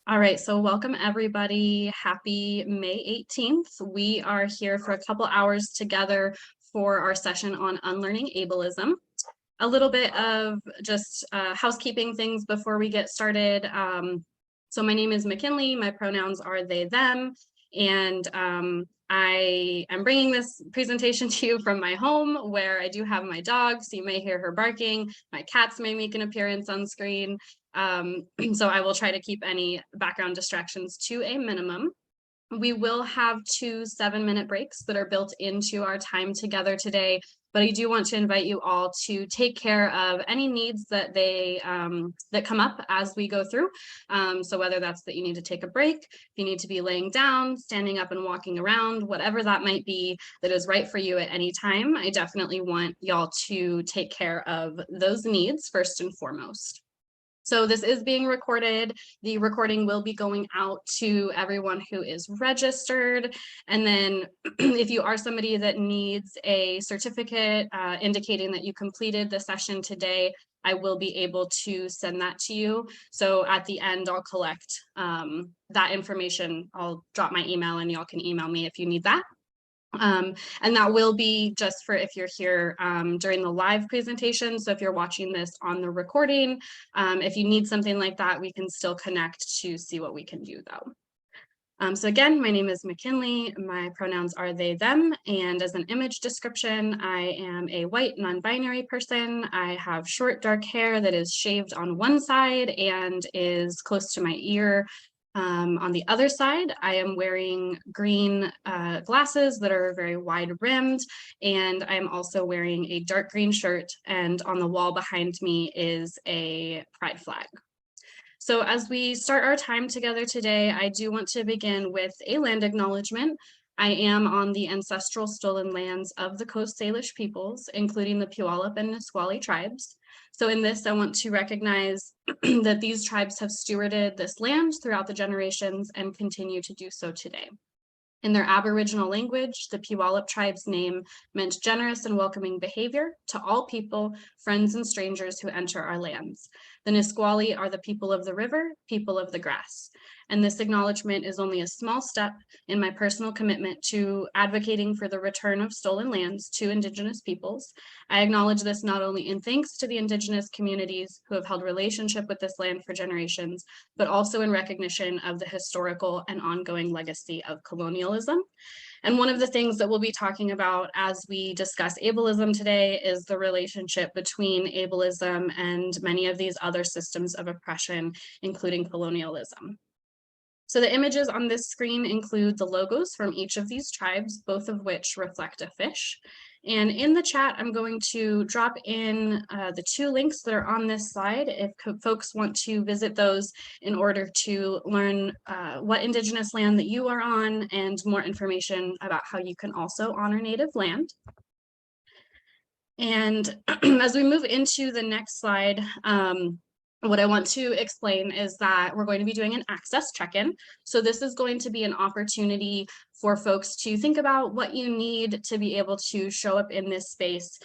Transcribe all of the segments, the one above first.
All right, so welcome everybody. Happy May 18th. We are here for a couple hours together for our session on unlearning ableism. A little bit of just housekeeping things before we get started. So my name is McKinley. My pronouns are they, them, and I am bringing this presentation to you from my home where I do have my dog, so you may hear her barking. My cats may make an appearance on screen. So I will try to keep any background distractions to a minimum. We will have 2 7-minute breaks that are built into our time together today, but I do want to invite you all to take care of any needs that that come up as we go through. So whether that's that you need to take a break, if you need to be laying down, standing up and walking around, whatever that might be that is right for you at any time, I definitely want y'all to take care of those needs first and foremost. So this is being recorded. The recording will be going out to everyone who is registered. And then if you are somebody that needs a certificate indicating that you completed the session today, I will be able to send that to you. So at the end, I'll collect that information. I'll drop my email and y'all can email me if you need that. And that will be just for if you're here during the live presentation. So if you're watching this on the recording, if you need something like that, we can still connect to see what we can do though. So again, my name is McKinley. My pronouns are they, them, and as an image description, I am a white non-binary person. I have short dark hair that is shaved on one side and is close to my ear. On the other side, I am wearing green glasses that are very wide rimmed, and I'm also wearing a dark green shirt, and on the wall behind me is a pride flag. So as we start our time together today, I do want to begin with a land acknowledgement. I am on the ancestral stolen lands of the Coast Salish peoples, including the Puyallup and Nisqually tribes. So in this, I want to recognize that these tribes have stewarded this land throughout the generations and continue to do so today. In their Aboriginal language, the Puyallup tribe's name meant generous and welcoming behavior to all people, friends, and strangers who enter our lands. The Nisqually are the people of the river, people of the grass. And this acknowledgement is only a small step in my personal commitment to advocating for the return of stolen lands to Indigenous peoples. I acknowledge this not only in thanks to the Indigenous communities who have held relationship with this land for generations, but also in recognition of the historical and ongoing legacy of colonialism. And one of the things that we'll be talking about as we discuss ableism today is the relationship between ableism and many of these other systems of oppression, including colonialism. So the images on this screen include the logos from each of these tribes, both of which reflect a fish. And in the chat, I'm going to drop in the 2 links that are on this slide if folks want to visit those in order to learn what Indigenous land that you are on and more information about how you can also honor Native land. And as we move into the next slide, what I want to explain is that we're going to be doing an access check-in. So this is going to be an opportunity for folks to think about what you need to be able to show up in this space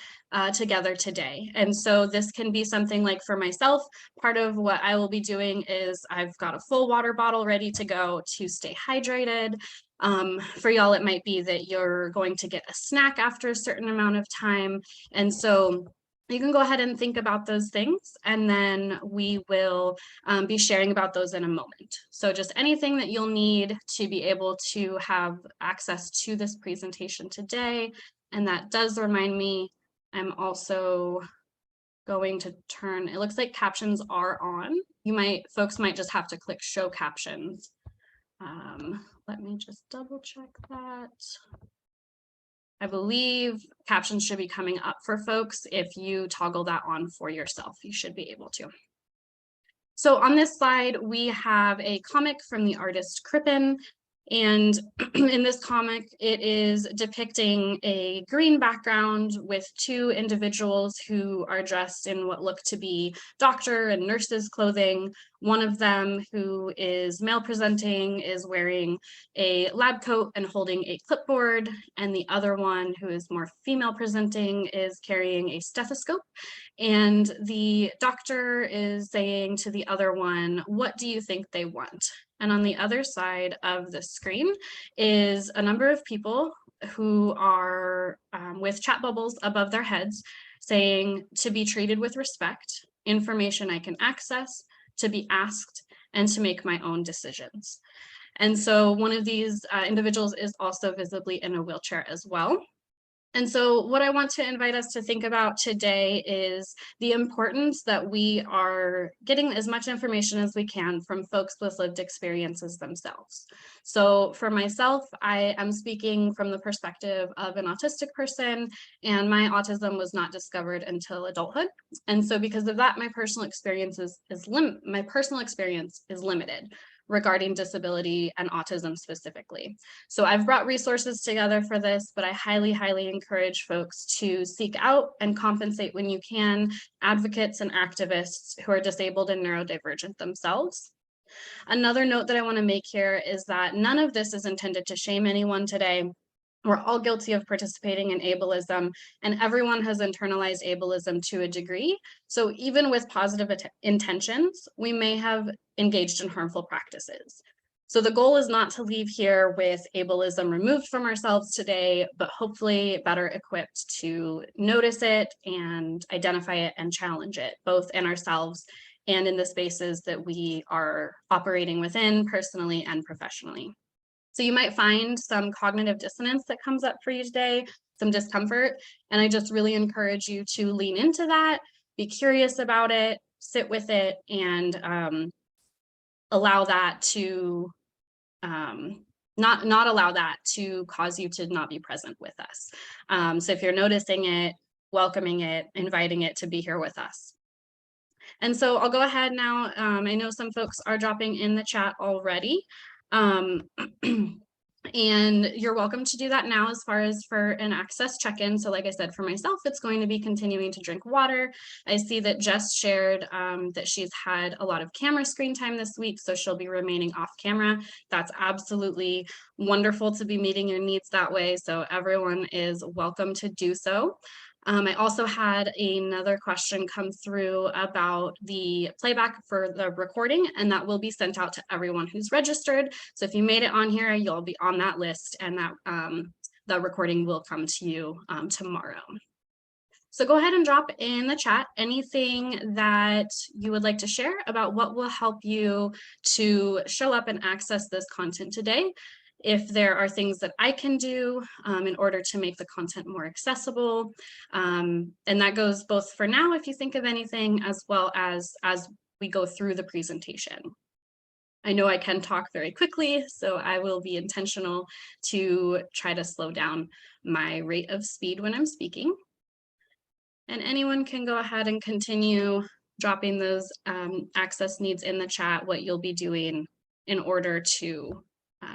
together today. And so this can be something like, for myself, part of what I will be doing is I've got a full water bottle ready to go to stay hydrated. For y'all, it might be that you're going to get a snack after a certain amount of time. And so you can go ahead and think about those things, and then we will be sharing about those in a moment. So just anything that you'll need to be able to have access to this presentation today. And that does remind me, I'm also going to turn, it looks like captions are on. Folks might just have to click show captions. Let me just double check that. I believe captions should be coming up for folks. If you toggle that on for yourself, you should be able to. So on this slide, we have a comic from the artist Crippen. And in this comic, it is depicting a green background with 2 individuals who are dressed in what look to be doctor and nurses clothing. One of them, who is male presenting, is wearing a lab coat and holding a clipboard, and the other one, who is more female presenting, is carrying a stethoscope. And the doctor is saying to the other one, "What do you think they want?" And on the other side of the screen is a number of people who are with chat bubbles above their heads saying to be treated with respect, information I can access, to be asked, and to make my own decisions. And so one of these individuals is also visibly in a wheelchair as well. And so what I want to invite us to think about today is the importance that we are getting as much information as we can from folks with lived experiences themselves. So for myself, I am speaking from the perspective of an autistic person, and my autism was not discovered until adulthood. And so because of that, my personal experience is limited regarding disability and autism specifically. So I've brought resources together for this, but I highly, highly encourage folks to seek out and compensate when you can advocates and activists who are disabled and neurodivergent themselves. Another note that I want to make here is that none of this is intended to shame anyone today. We're all guilty of participating in ableism, and everyone has internalized ableism to a degree. So even with positive intentions, we may have engaged in harmful practices. So the goal is not to leave here with ableism removed from ourselves today, but hopefully better equipped to notice it and identify it and challenge it, both in ourselves and in the spaces that we are operating within personally and professionally. So you might find some cognitive dissonance that comes up for you today, some discomfort, and I just really encourage you to lean into that, be curious about it, sit with it, and allow that to not allow that to cause you to not be present with us. So if you're noticing it, welcoming it, inviting it to be here with us. And so I'll go ahead now. I know some folks are dropping in the chat already. And you're welcome to do that now as far as for an access check-in. So like I said, for myself, it's going to be continuing to drink water. I see that Jess shared that she's had a lot of camera screen time this week, so she'll be remaining off camera. That's absolutely wonderful to be meeting your needs that way. So everyone is welcome to do so. I also had another question come through about the playback for the recording, and that will be sent out to everyone who's registered. So if you made it on here, you'll be on that list, and that the recording will come to you tomorrow. So go ahead and drop in the chat anything that you would like to share about what will help you to show up and access this content today. If there are things that I can do in order to make the content more accessible. And that goes both for now, if you think of anything, as well as we go through the presentation. I know I can talk very quickly, so I will be intentional to try to slow down my rate of speed when I'm speaking. And anyone can go ahead and continue dropping those access needs in the chat, what you'll be doing in order to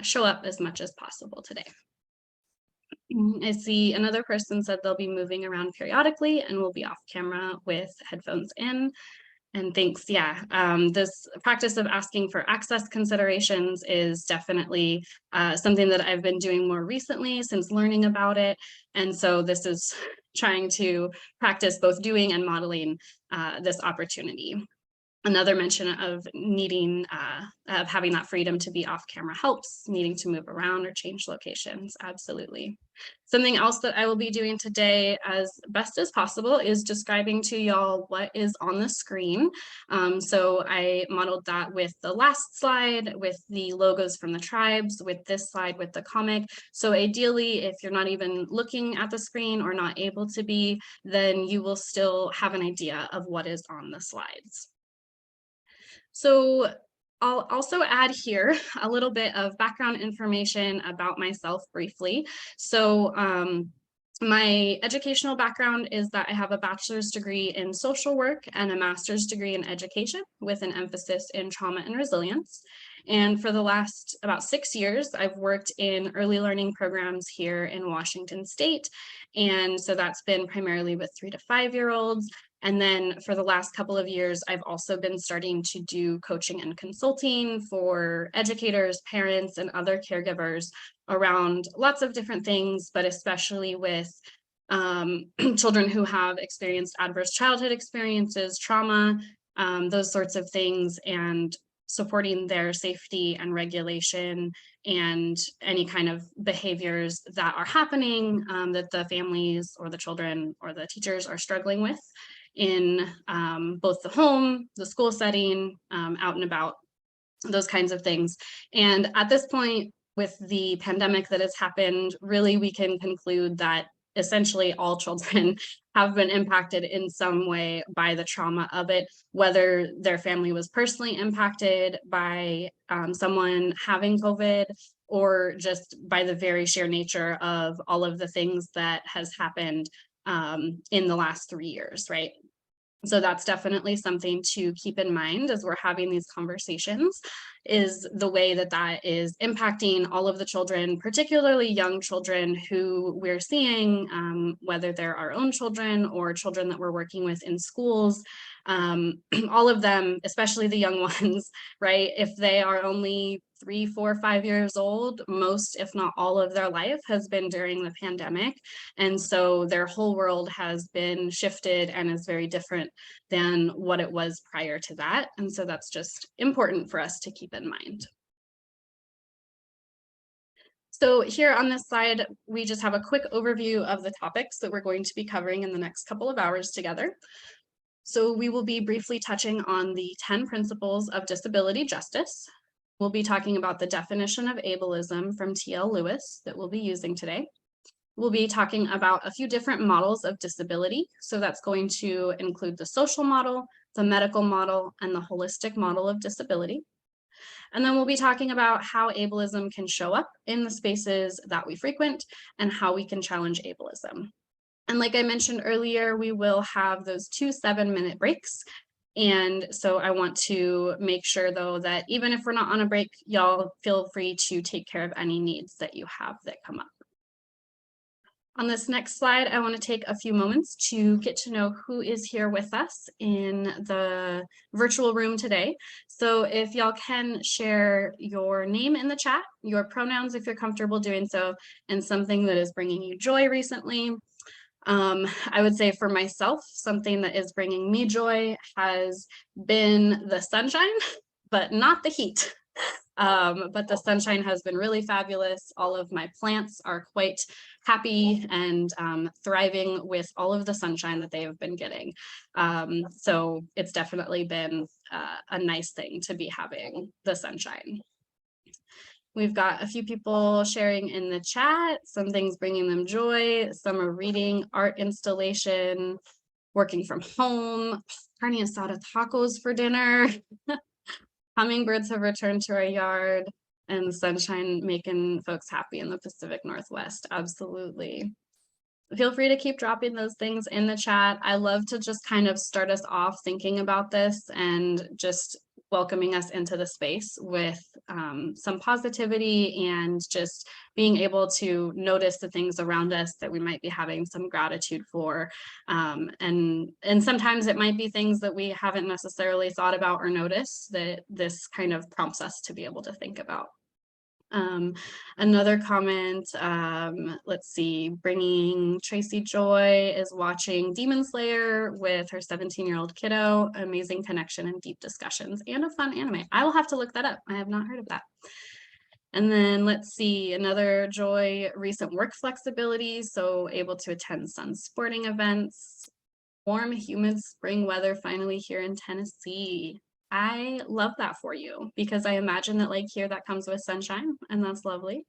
show up as much as possible today. I see another person said they'll be moving around periodically and will be off camera with headphones in. And thanks, yeah. This practice of asking for access considerations is definitely something that I've been doing more recently since learning about it. And so this is trying to practice both doing and modeling this opportunity. Another mention of needing, of having that freedom to be off camera helps, needing to move around or change locations, absolutely. Something else that I will be doing today as best as possible is describing to y'all what is on the screen. So I modeled that with the last slide, with the logos from the tribes, with this slide, with the comic. So ideally, if you're not even looking at the screen or not able to be, then you will still have an idea of what is on the slides. So I'll also add here a little bit of background information about myself briefly. So my educational background is that I have a bachelor's degree in social work and a master's degree in education with an emphasis in trauma and resilience. And for the last about 6 years, I've worked in early learning programs here in Washington State. And so that's been primarily with 3 to 5-year-olds. And then for the last couple of years, I've also been starting to do coaching and consulting for educators, parents, and other caregivers around lots of different things, but especially with children who have experienced adverse childhood experiences, trauma, those sorts of things, and supporting their safety and regulation and any kind of behaviors that are happening that the families or the children or the teachers are struggling with in both the home, the school setting, out and about, those kinds of things. And at this point, with the pandemic that has happened, really we can conclude that essentially all children have been impacted in some way by the trauma of it, whether their family was personally impacted by someone having COVID, or just by the very sheer nature of all of the things that has happened in the last 3 years, right? So that's definitely something to keep in mind as we're having these conversations, is the way that that is impacting all of the children, particularly young children who we're seeing, whether they're our own children or children that we're working with in schools, all of them, especially the young ones, right? If they are only 3, 4, 5 years old, most, if not all of their life has been during the pandemic. And so their whole world has been shifted and is very different than what it was prior to that. And so that's just important for us to keep in mind. So here on this slide, we just have a quick overview of the topics that we're going to be covering in the next couple of hours together. So we will be briefly touching on the 10 principles of disability justice. We'll be talking about the definition of ableism from T.L. Lewis that we'll be using today. We'll be talking about a few different models of disability. So that's going to include the social model, the medical model, and the holistic model of disability. And then we'll be talking about how ableism can show up in the spaces that we frequent and how we can challenge ableism. And like I mentioned earlier, we will have those 2 7-minute breaks. And so I want to make sure, though, that even if we're not on a break, y'all feel free to take care of any needs that you have that come up. On this next slide, I want to take a few moments to get to know who is here with us in the virtual room today. So if y'all can share your name in the chat, your pronouns if you're comfortable doing so, and something that is bringing you joy recently. I would say for myself, something that is bringing me joy has been the sunshine, but not the heat. But the sunshine has been really fabulous. All of my plants are quite happy and thriving with all of the sunshine that they have been getting. So it's definitely been a nice thing to be having the sunshine. We've got a few people sharing in the chat, some things bringing them joy, some are reading, art installation, working from home, carne asada tacos for dinner. Hummingbirds have returned to our yard, and the sunshine making folks happy in the Pacific Northwest. Absolutely. Feel free to keep dropping those things in the chat. I love to just kind of start us off thinking about this and just welcoming us into the space with some positivity and just being able to notice the things around us that we might be having some gratitude for. And sometimes it might be things that we haven't necessarily thought about or noticed that this kind of prompts us to be able to think about. Another comment, let's see, bringing Tracy joy is watching Demon Slayer with her 17-year-old kiddo. Amazing connection and deep discussions and a fun anime. I will have to look that up. I have not heard of that. And then let's see, another joy, recent work flexibility. So able to attend sun sporting events. Warm, humid spring weather finally here in Tennessee. I love that for you, because I imagine that like here that comes with sunshine, and that's lovely.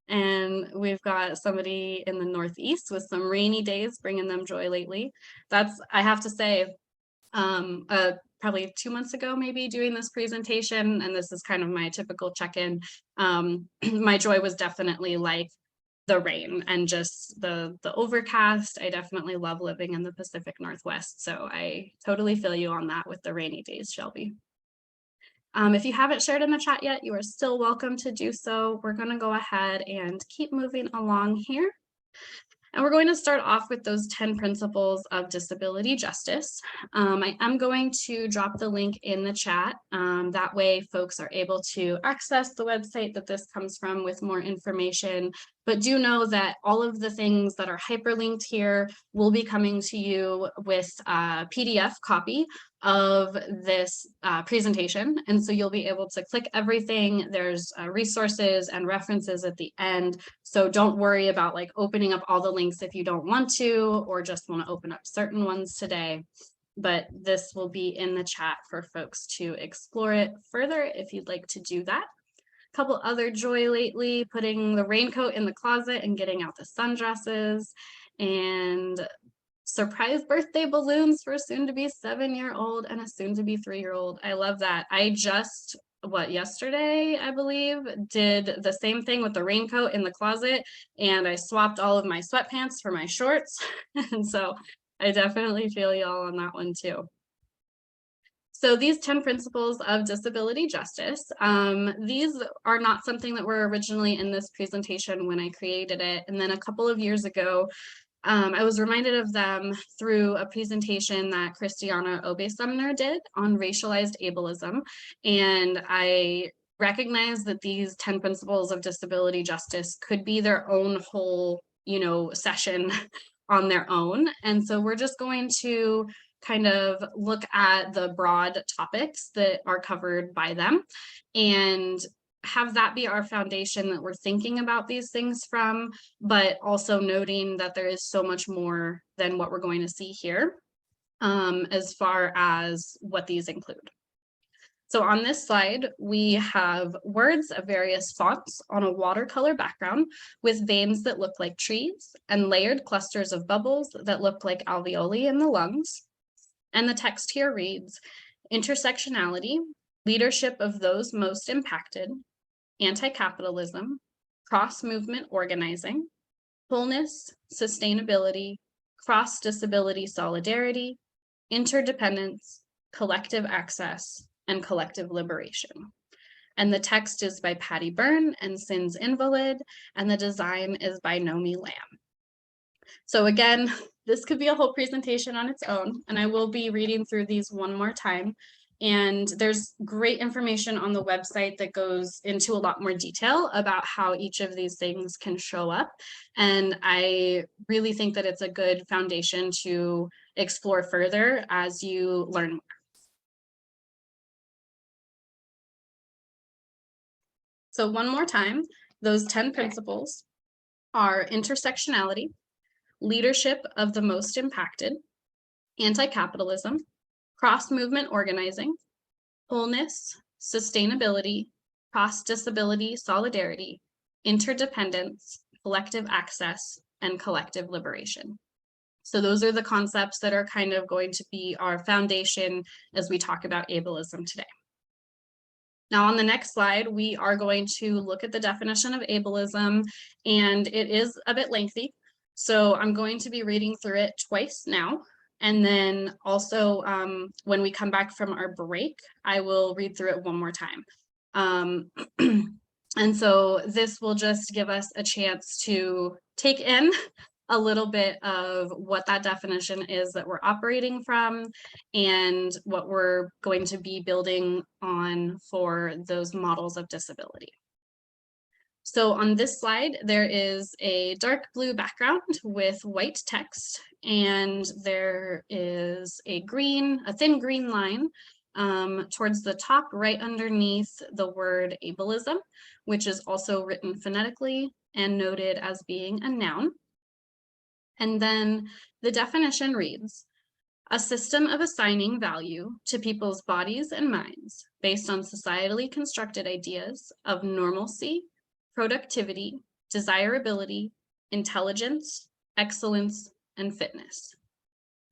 And we've got somebody in the Northeast with some rainy days bringing them joy lately. That's, I have to say, probably 2 months ago, maybe, doing this presentation, and this is kind of my typical check-in. My joy was definitely like the rain and just the overcast. I definitely love living in the Pacific Northwest, so I totally feel you on that with the rainy days, Shelby. If you haven't shared in the chat yet, you are still welcome to do so. We're going to go ahead and keep moving along here. And we're going to start off with those 10 principles of disability justice. I am going to drop the link in the chat. That way folks are able to access the website that this comes from with more information But do know that all of the things that are hyperlinked here will be coming to you with a PDF copy of this presentation. And so you'll be able to click everything. There's resources and references at the end. So don't worry about like opening up all the links if you don't want to, or just want to open up certain ones today. But this will be in the chat for folks to explore it further if you'd like to do that. Couple other joy lately, putting the raincoat in the closet and getting out the sundresses, and surprise birthday balloons for a soon-to-be 7-year-old and a soon-to-be 3-year-old. I love that. I just, yesterday, I believe, did the same thing with the raincoat in the closet, and I swapped all of my sweatpants for my shorts. And so I definitely feel y'all on that one too. So these 10 principles of disability justice, these are not something that were originally in this presentation when I created it. And then a couple of years ago, I was reminded of them through a presentation that Christiana Obey-Sumner did on racialized ableism. And I recognized that these 10 principles of disability justice could be their own whole, session on their own. And so we're just going to kind of look at the broad topics that are covered by them and have that be our foundation that we're thinking about these things from, but also noting that there is so much more than what we're going to see here as far as what these include. So on this slide, we have words of various fonts on a watercolor background with veins that look like trees and layered clusters of bubbles that look like alveoli in the lungs. And the text here reads, intersectionality, leadership of those most impacted, anti-capitalism, cross-movement organizing, wholeness, sustainability, cross-disability solidarity, interdependence, collective access, and collective liberation. And the text is by Patty Byrne and Sins Invalid, and the design is by Nomi Lamb. So again, this could be a whole presentation on its own, and I will be reading through these one more time. And there's great information on the website that goes into a lot more detail about how each of these things can show up. And I really think that it's a good foundation to explore further as you learn more. So one more time, those 10 principles are intersectionality, leadership of the most impacted, anti-capitalism, cross-movement organizing, wholeness, sustainability, cross-disability solidarity, interdependence, collective access, and collective liberation. So those are the concepts that are kind of going to be our foundation as we talk about ableism today. Now on the next slide, we are going to look at the definition of ableism, and it is a bit lengthy. So I'm going to be reading through it twice now. And then also when we come back from our break, I will read through it one more time. And so this will just give us a chance to take in a little bit of what that definition is that we're operating from and what we're going to be building on for those models of disability. So on this slide, there is a dark blue background with white text, and there is a thin green line towards the top right underneath the word ableism, which is also written phonetically and noted as being a noun. And then the definition reads, a system of assigning value to people's bodies and minds based on societally constructed ideas of normalcy, productivity, desirability, intelligence, excellence, and fitness.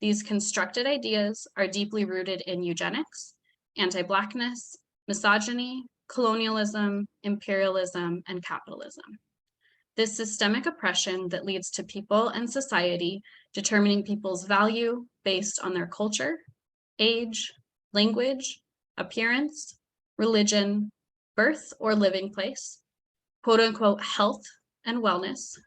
These constructed ideas are deeply rooted in eugenics, anti-Blackness, misogyny, colonialism, imperialism, and capitalism. This systemic oppression that leads to people and society determining people's value based on their culture, age, language, appearance, religion, birth or living place, quote unquote health and wellness,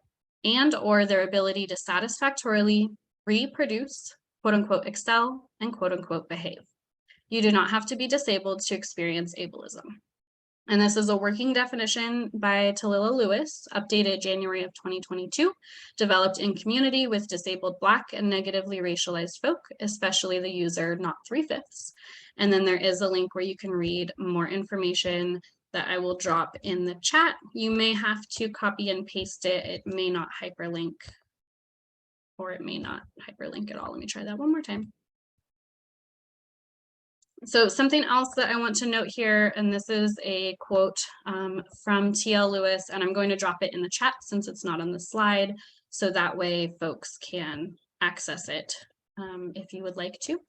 and or their ability to satisfactorily reproduce, quote unquote excel, and quote unquote behave. You do not have to be disabled to experience ableism. And this is a working definition by Talila Lewis, updated January of 2022, developed in community with disabled Black and negatively racialized folk, especially the user not 3/5. And then there is a link where you can read more information that I will drop in the chat. You may have to copy and paste it. It may not hyperlink, or it may not hyperlink at all. Let me try that one more time. So something else that I want to note here, and this is a quote from T.L. Lewis, and I'm going to drop it in the chat since it's not on the slide, so that way folks can access it if you would like to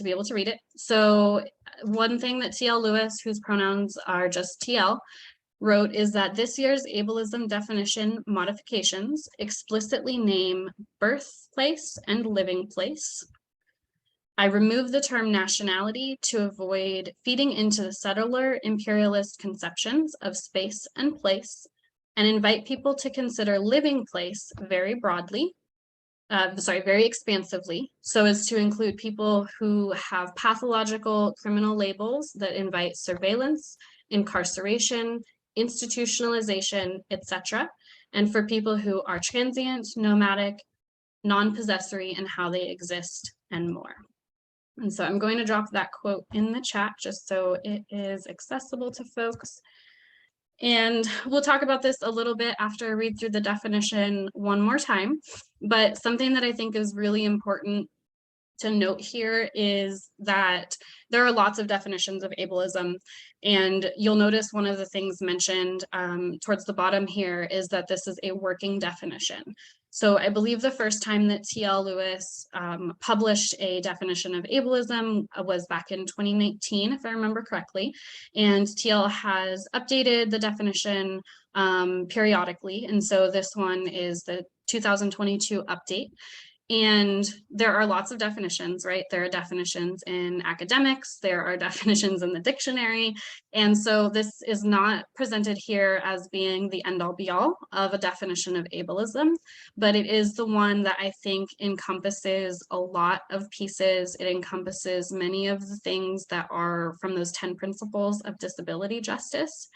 be able to read it. So one thing that T.L. Lewis, whose pronouns are just T.L., wrote is that this year's ableism definition modifications explicitly name birthplace and living place. I remove the term nationality to avoid feeding into the settler imperialist conceptions of space and place, and invite people to consider living place very broadly, very expansively, so as to include people who have pathological criminal labels that invite surveillance, incarceration, institutionalization, etc., and for people who are transient, nomadic, non-possessory in how they exist, and more. And so I'm going to drop that quote in the chat just so it is accessible to folks. And we'll talk about this a little bit after I read through the definition one more time. But something that I think is really important to note here is that there are lots of definitions of ableism, and you'll notice one of the things mentioned towards the bottom here is that this is a working definition. So I believe the first time that T.L. Lewis published a definition of ableism was back in 2019, if I remember correctly, and T.L. has updated the definition periodically, and so this one is the 2022 update. And there are lots of definitions, right? There are definitions in academics, there are definitions in the dictionary. And so this is not presented here as being the end all be all of a definition of ableism, but it is the one that I think encompasses a lot of pieces. It encompasses many of the things that are from those 10 principles of disability justice.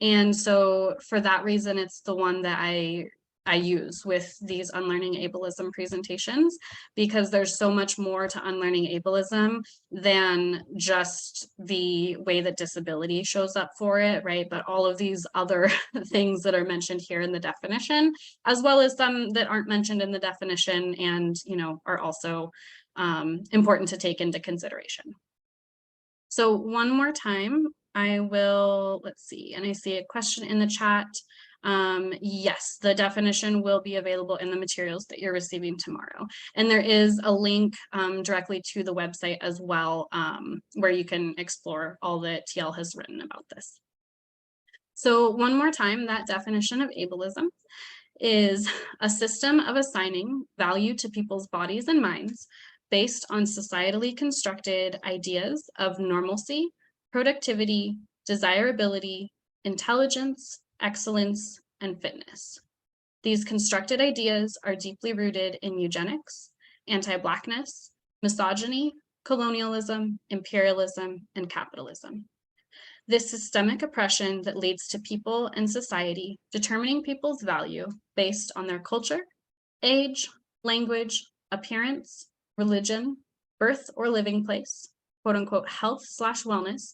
And so for that reason, it's the one that I use with these Unlearning Ableism presentations, because there's so much more to Unlearning Ableism than just the way that disability shows up for it, right? But all of these other things that are mentioned here in the definition, as well as some that aren't mentioned in the definition and, you know, are also important to take into consideration. So one more time, I will, let's see, and I see a question in the chat. Yes, the definition will be available in the materials that you're receiving tomorrow. And there is a link directly to the website as well, where you can explore all that TL has written about this. So one more time, that definition of ableism is a system of assigning value to people's bodies and minds based on societally constructed ideas of normalcy, productivity, desirability, intelligence, excellence, and fitness. These constructed ideas are deeply rooted in eugenics, anti-Blackness, misogyny, colonialism, imperialism, and capitalism. This systemic oppression that leads to people and society determining people's value based on their culture, age, language, appearance, religion, birth or living place, quote unquote, health/wellness,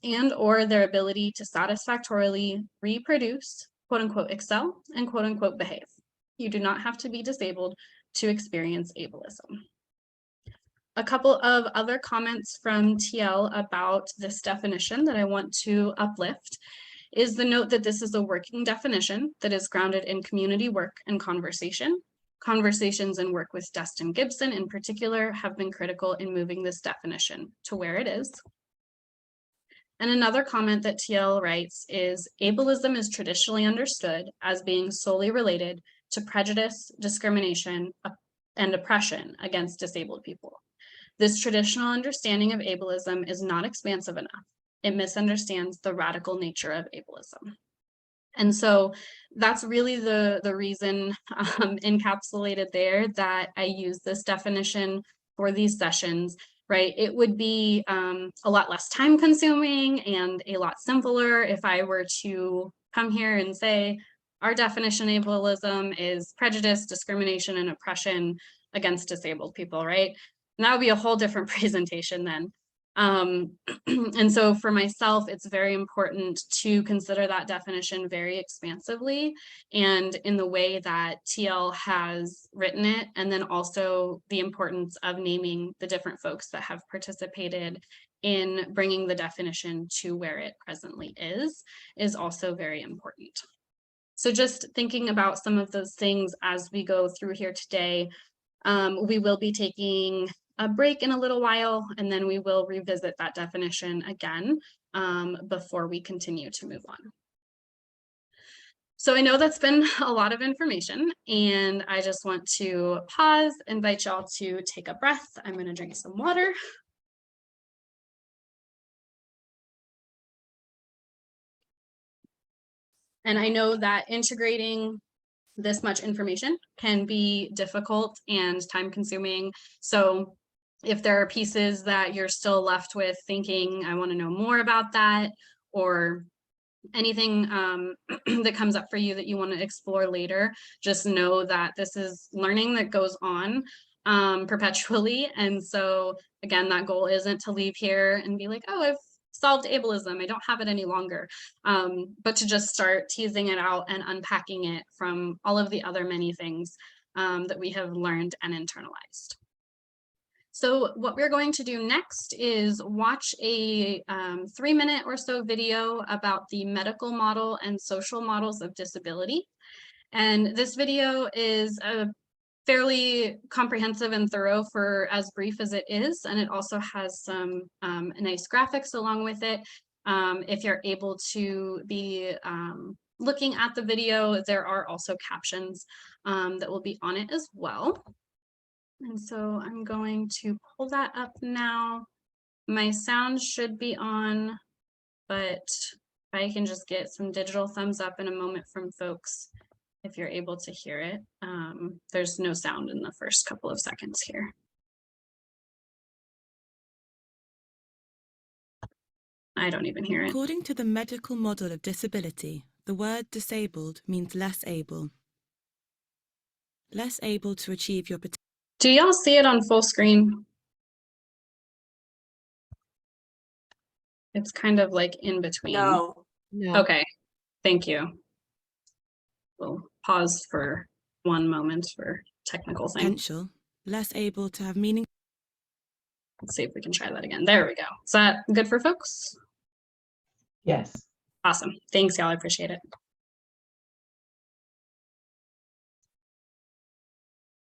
and or their ability to satisfactorily reproduce, quote unquote, excel, and quote unquote, behave. You do not have to be disabled to experience ableism. A couple of other comments from TL about this definition that I want to uplift is the note that this is a working definition that is grounded in community work and conversation. Conversations and work with Destin Gibson in particular have been critical in moving this definition to where it is. And another comment that TL writes is, ableism is traditionally understood as being solely related to prejudice, discrimination, and oppression against disabled people. This traditional understanding of ableism is not expansive enough. It misunderstands the radical nature of ableism. And so that's really the reason encapsulated there that I use this definition for these sessions, right? It would be a lot less time consuming and a lot simpler if I were to come here and say, our definition of ableism is prejudice, discrimination, and oppression against disabled people, right? And that would be a whole different presentation then. And so for myself, it's very important to consider that definition very expansively and in the way that TL has written it, and then also the importance of naming the different folks that have participated in bringing the definition to where it presently is also very important. So just thinking about some of those things as we go through here today, we will be taking a break in a little while, and then we will revisit that definition again before we continue to move on. So I know that's been a lot of information, and I just want to pause, invite y'all to take a breath. I'm going to drink some water. And I know that integrating this much information can be difficult and time consuming. So if there are pieces that you're still left with thinking, I want to know more about that, or anything that comes up for you that you want to explore later, just know that this is learning that goes on perpetually. And so again, that goal isn't to leave here and be like, oh, I've solved ableism, I don't have it any longer, but to just start teasing it out and unpacking it from all of the other many things that we have learned and internalized. So what we're going to do next is watch a 3-minute or so video about the medical model and social models of disability. And this video is a fairly comprehensive and thorough for as brief as it is. And it also has some nice graphics along with it. If you're able to be looking at the video, there are also captions that will be on it as well. And so I'm going to pull that up now. My sound should be on, but if I can just get some digital thumbs up in a moment from folks, if you're able to hear it. There's no sound in the first couple of seconds here. I don't even hear it. According to the medical model of disability, the word disabled means less able. Less able to achieve your potential. Do y'all see it on full screen? It's kind of like in between. No. Okay, thank you. We'll pause for one moment for technical thing. Potential, less able to have meaning. Let's see if we can try that again. There we go. Is that good for folks? Yes. Awesome. Thanks, y'all. I appreciate it.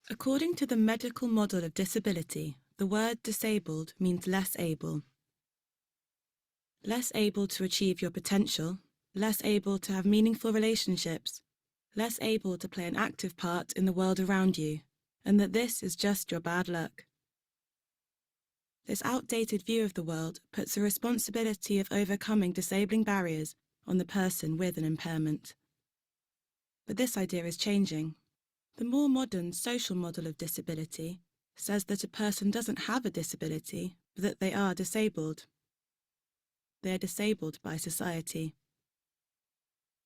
According to the medical model of disability, the word disabled means less able. Less able to achieve your potential, less able to have meaningful relationships, less able to play an active part in the world around you, and that this is just your bad luck. This outdated view of the world puts the responsibility of overcoming disabling barriers on the person with an impairment. But this idea is changing. The more modern social model of disability says that a person doesn't have a disability, but that they are disabled. They are disabled by society.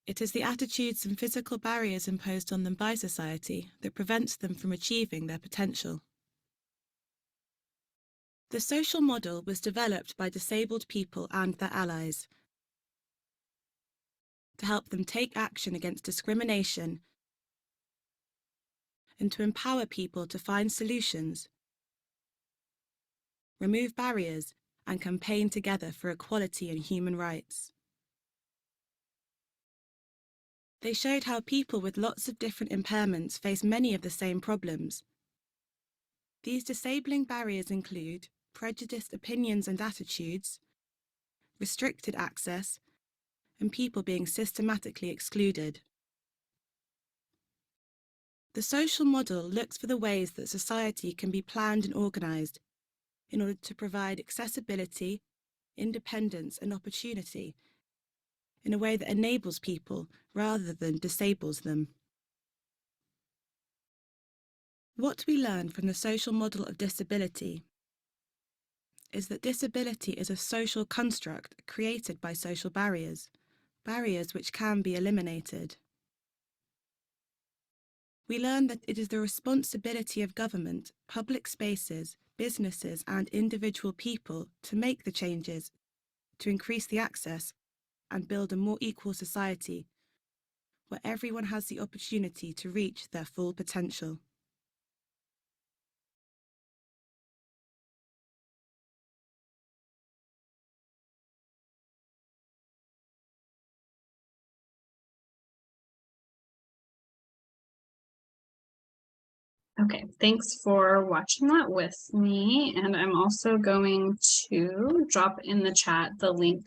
It is the attitudes and physical barriers imposed on them by society that prevents them from achieving their potential. The social model was developed by disabled people and their allies to help them take action against discrimination and to empower people to find solutions, remove barriers, and campaign together for equality and human rights. They showed how people with lots of different impairments face many of the same problems. These disabling barriers include prejudiced opinions and attitudes, restricted access, and people being systematically excluded. The social model looks for the ways that society can be planned and organised in order to provide accessibility, independence, and opportunity in a way that enables people rather than disables them. What we learn from the social model of disability is that disability is a social construct created by social barriers which can be eliminated. We learn that it is the responsibility of government, public spaces, businesses, and individual people to make the changes to increase the access and build a more equal society where everyone has the opportunity to reach their full potential. Okay, thanks for watching that with me. And I'm also going to drop in the chat the link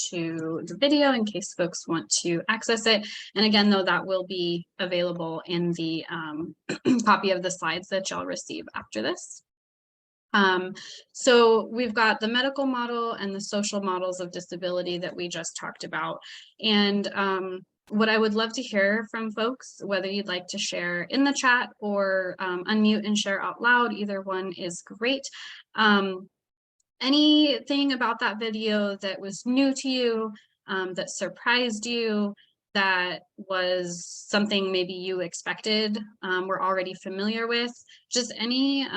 to the video in case folks want to access it. And again, though, that will be available in the copy of the slides that y'all receive after this. So we've got the medical model and the social models of disability that we just talked about. And what I would love to hear from folks, whether you'd like to share in the chat or unmute and share out loud, either one is great. Anything about that video that was new to you, that surprised you, that was something maybe you expected, were already familiar with, just any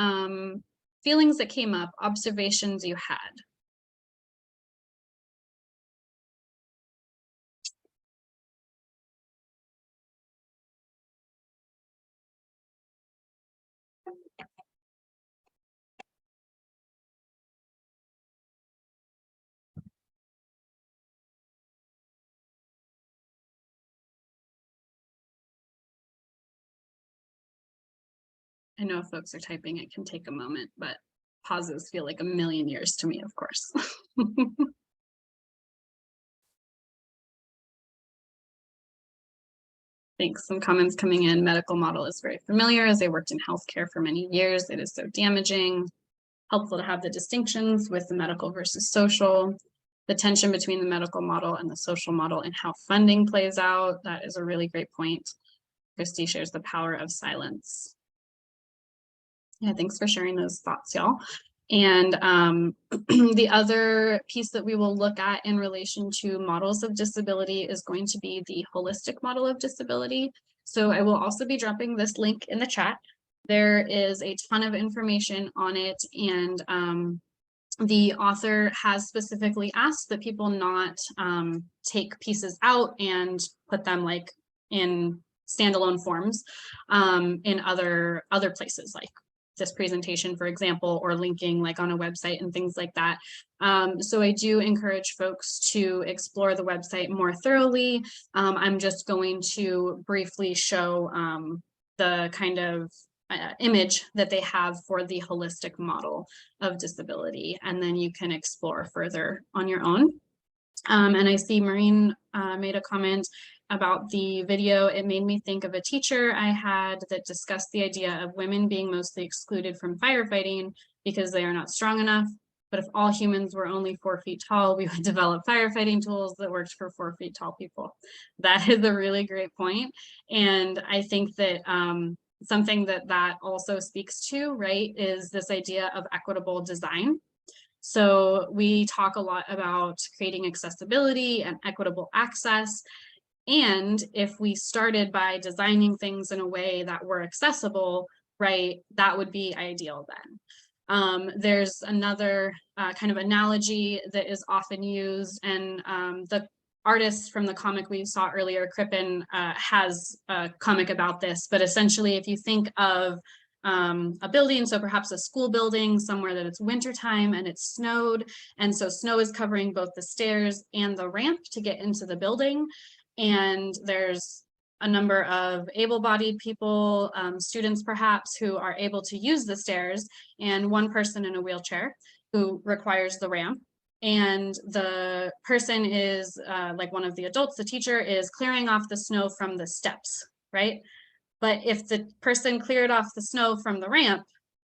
feelings that came up, observations you had. I know if folks are typing, it can take a moment, but pauses feel like a million years to me, of course. Thanks. Some comments coming in. Medical model is very familiar as I worked in healthcare for many years. It is so damaging. Helpful to have the distinctions with the medical versus social. The tension between the medical model and the social model and how funding plays out. That is a really great point. Christy shares the power of silence. Yeah, thanks for sharing those thoughts, y'all. And the other piece that we will look at in relation to models of disability is going to be the holistic model of disability. So I will also be dropping this link in the chat. There is a ton of information on it, and the author has specifically asked that people not take pieces out and put them like in standalone forms in other places, like this presentation, for example, or linking like on a website and things like that. So I do encourage folks to explore the website more thoroughly. I'm just going to briefly show the kind of image that they have for the holistic model of disability, and then you can explore further on your own. And I see Maureen made a comment about the video. It made me think of a teacher I had that discussed the idea of women being mostly excluded from firefighting because they are not strong enough. But if all humans were only 4 feet tall, we would develop firefighting tools that worked for 4 feet tall people. That is a really great point. And I think that something that also speaks to, right, is this idea of equitable design. So we talk a lot about creating accessibility and equitable access. And if we started by designing things in a way that were accessible, right, that would be ideal then. There's another kind of analogy that is often used, and the artist from the comic we saw earlier, Crippen, has a comic about this, but essentially if you think of a building, so perhaps a school building somewhere that it's wintertime and it's snowed, and so snow is covering both the stairs and the ramp to get into the building, and there's a number of able-bodied people, students perhaps, who are able to use the stairs, and one person in a wheelchair who requires the ramp. And the person is like one of the adults, the teacher is clearing off the snow from the steps, right? But if the person cleared off the snow from the ramp,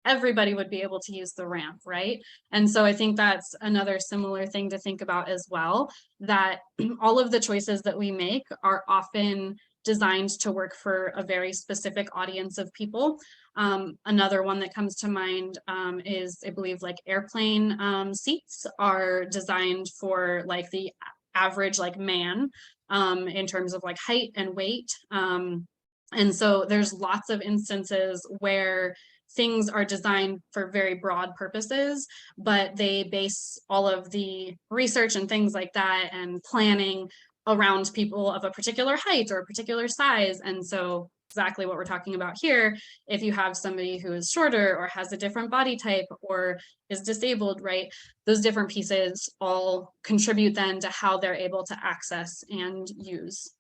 everybody would be able to use the ramp, right? And so I think that's another similar thing to think about as well, that all of the choices that we make are often designed to work for a very specific audience of people. Another one that comes to mind is, I believe, like airplane seats are designed for like the average like man in terms of like height and weight. And so there's lots of instances where things are designed for very broad purposes, but they base all of the research and things like that and planning around people of a particular height or a particular size. And so exactly what we're talking about here, if you have somebody who is shorter or has a different body type or is disabled, right, those different pieces all contribute then to how they're able to access and use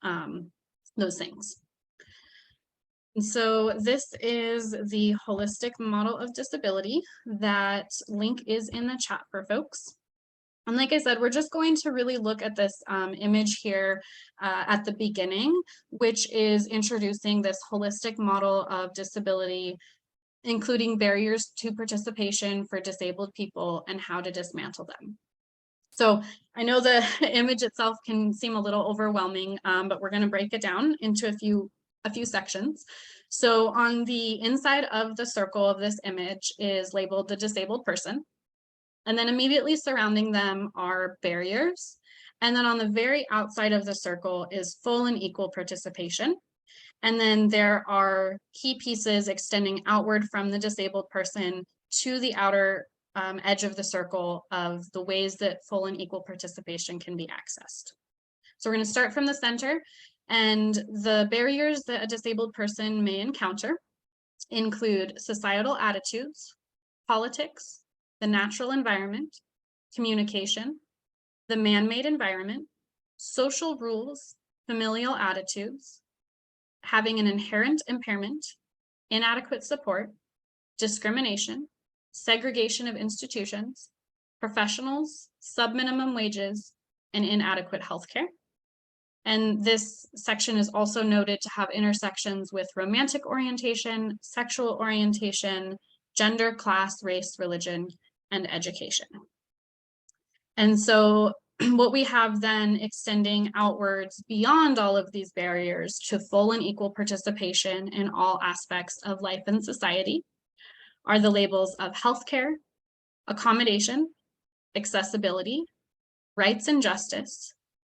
those things. And so this is the holistic model of disability. That link is in the chat for folks. And like I said, we're just going to really look at this image here at the beginning, which is introducing this holistic model of disability, including barriers to participation for disabled people and how to dismantle them. So I know the image itself can seem a little overwhelming, but we're going to break it down into a few sections. So on the inside of the circle of this image is labeled the disabled person. And then immediately surrounding them are barriers. And then on the very outside of the circle is full and equal participation. And then there are key pieces extending outward from the disabled person to the outer edge of the circle of the ways that full and equal participation can be accessed. So we're going to start from the center. And the barriers that a disabled person may encounter include societal attitudes, politics, the natural environment, communication, the man-made environment, social rules, familial attitudes, having an inherent impairment, inadequate support, discrimination, segregation of institutions, professionals, sub-minimum wages, and inadequate healthcare. And this section is also noted to have intersections with romantic orientation, sexual orientation, gender, class, race, religion, and education. And so what we have then extending outwards beyond all of these barriers to full and equal participation in all aspects of life and society are the labels of healthcare, accommodation, accessibility, rights and justice,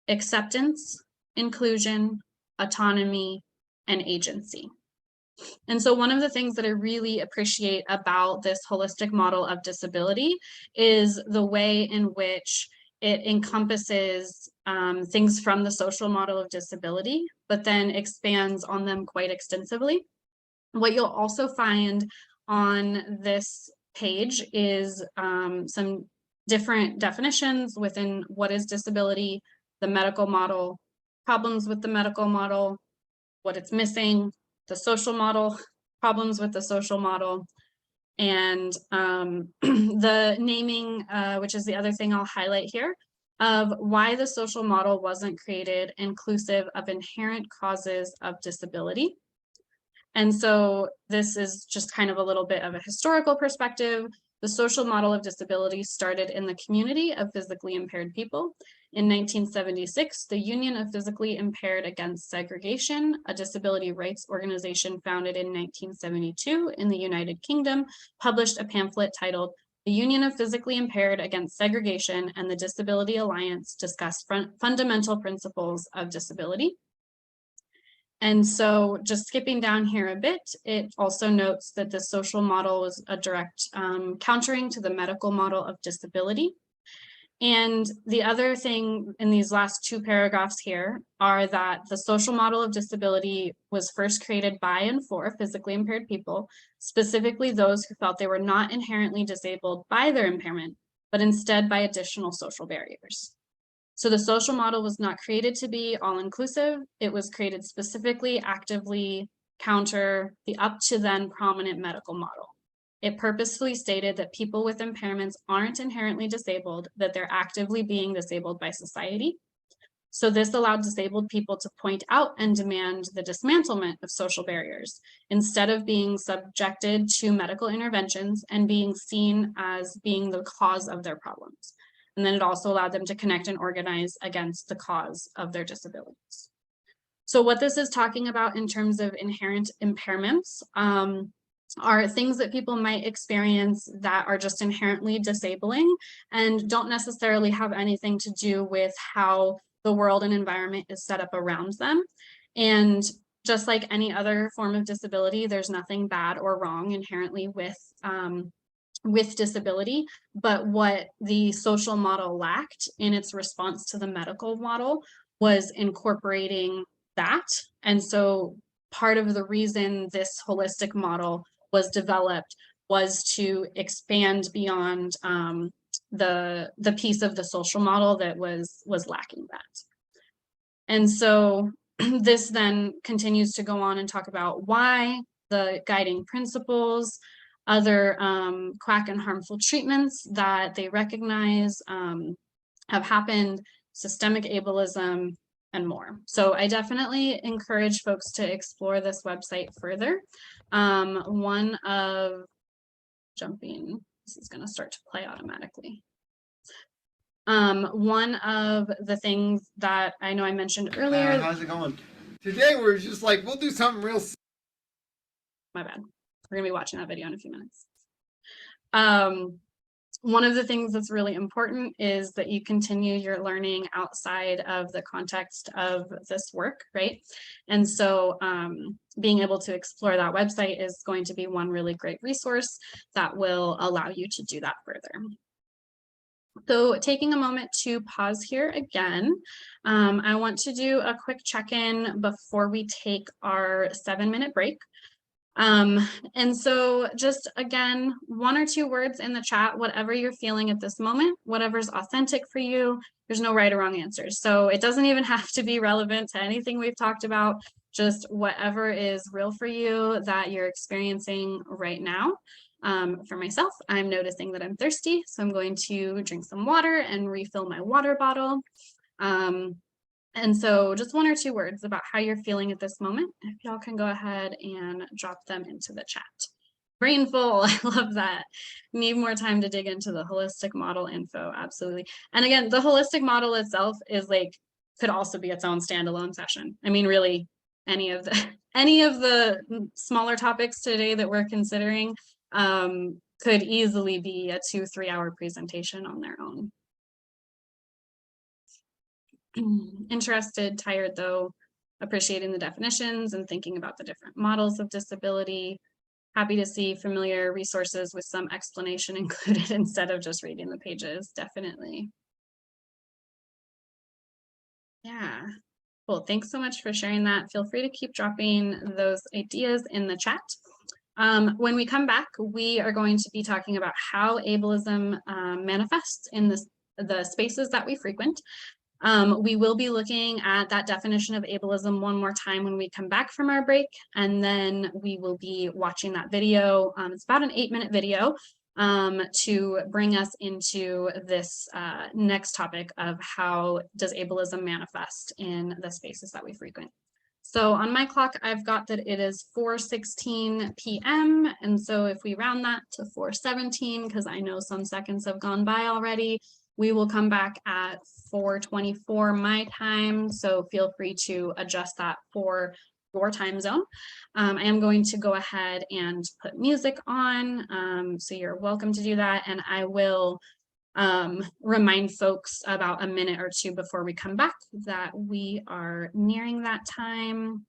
acceptance, inclusion, autonomy, and agency. And so one of the things that I really appreciate about this holistic model of disability is the way in which it encompasses things from the social model of disability, but then expands on them quite extensively. What you'll also find on this page is some different definitions within what is disability, the medical model, problems with the medical model, what it's missing, the social model, problems with the social model, and the naming, which is the other thing I'll highlight here, of why the social model wasn't created inclusive of inherent causes of disability. And so this is just kind of a little bit of a historical perspective. The social model of disability started in the community of physically impaired people. In 1976, the Union of Physically Impaired Against Segregation, a disability rights organization founded in 1972 in the United Kingdom, published a pamphlet titled "The Union of Physically Impaired Against Segregation and the Disability Alliance Discuss Fundamental Principles of Disability." And so just skipping down here a bit, it also notes that the social model was a direct countering to the medical model of disability. And the other thing in these last two paragraphs here are that the social model of disability was first created by and for physically impaired people, specifically those who felt they were not inherently disabled by their impairment, but instead by additional social barriers. So the social model was not created to be all-inclusive. It was created specifically, actively counter the up to then prominent medical model. It purposefully stated that people with impairments aren't inherently disabled, that they're actively being disabled by society. So this allowed disabled people to point out and demand the dismantlement of social barriers instead of being subjected to medical interventions and being seen as being the cause of their problems. And then it also allowed them to connect and organize against the cause of their disabilities. So what this is talking about in terms of inherent impairments are things that people might experience that are just inherently disabling and don't necessarily have anything to do with how the world and environment is set up around them. And just like any other form of disability, there's nothing bad or wrong inherently with disability, but what the social model lacked in its response to the medical model was incorporating that. And so part of the reason this holistic model was developed was to expand beyond the piece of the social model that was lacking that. And so this then continues to go on and talk about why, the guiding principles, other quack and harmful treatments that they recognize have happened, systemic ableism, and more. So I definitely encourage folks to explore this website further. One of this is going to start to play automatically. One of the things that I know I mentioned earlier. How's it going? Today we're just like, we'll do something real. My bad. We're going to be watching that video in a few minutes. One of the things that's really important is that you continue your learning outside of the context of this work, right? And so being able to explore that website is going to be one really great resource that will allow you to do that further. So taking a moment to pause here again, I want to do a quick check-in before we take our 7-minute break. And so just again, 1 or 2 words in the chat, whatever you're feeling at this moment, whatever's authentic for you. There's no right or wrong answers. So it doesn't even have to be relevant to anything we've talked about, just whatever is real for you that you're experiencing right now. For myself, I'm noticing that I'm thirsty, so I'm going to drink some water and refill my water bottle. And so just 1 or 2 words about how you're feeling at this moment. If y'all can go ahead and drop them into the chat. Brain full, I love that. Need more time to dig into the holistic model info, absolutely. And again, the holistic model itself is like, could also be its own standalone session. I mean, really, any of the smaller topics today that we're considering could easily be a 2-3 hour presentation on their own. Interested, tired though, appreciating the definitions and thinking about the different models of disability. Happy to see familiar resources with some explanation included instead of just reading the pages, definitely. Yeah, cool. Thanks so much for sharing that. Feel free to keep dropping those ideas in the chat. When we come back, we are going to be talking about how ableism manifests in the spaces that we frequent. We will be looking at that definition of ableism one more time when we come back from our break, and then we will be watching that video. It's about an 8-minute video to bring us into this next topic of how does ableism manifest in the spaces that we frequent. So on my clock, I've got that it is 4:16 p.m. And so if we round that to 4:17, because I know some seconds have gone by already, we will come back at 4:24 my time. So feel free to adjust that for your time zone. I am going to go ahead and put music on. So you're welcome to do that. And I will remind folks about a minute or 2 before we come back that we are nearing that time.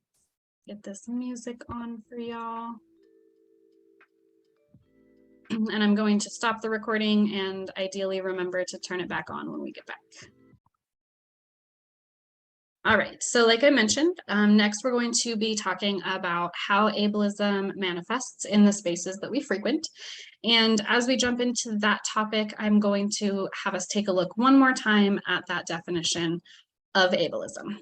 Get this music on for y'all. And I'm going to stop the recording and ideally remember to turn it back on when we get back. All right, so like I mentioned, next we're going to be talking about how ableism manifests in the spaces that we frequent. And as we jump into that topic, I'm going to have us take a look one more time at that definition of ableism.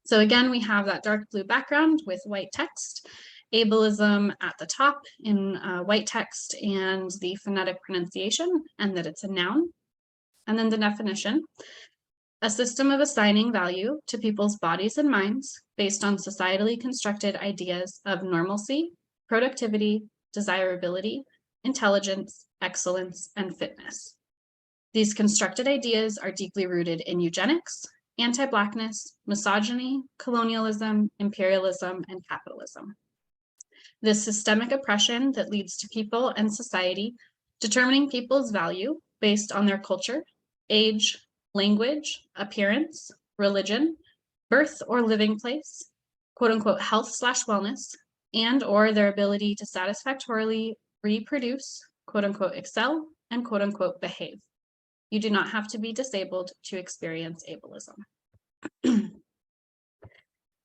So again, we have that dark blue background with white text, ableism at the top in white text, and the phonetic pronunciation, and that it's a noun. And then the definition. a system of assigning value to people's bodies and minds based on societally constructed ideas of normalcy, productivity, desirability, intelligence, excellence, and fitness. These constructed ideas are deeply rooted in eugenics, anti-Blackness, misogyny, colonialism, imperialism, and capitalism. This systemic oppression that leads to people and society determining people's value based on their culture, age, language, appearance, religion, birth or living place, quote unquote health/wellness, and or their ability to satisfactorily reproduce, quote unquote excel, and quote unquote behave. You do not have to be disabled to experience ableism.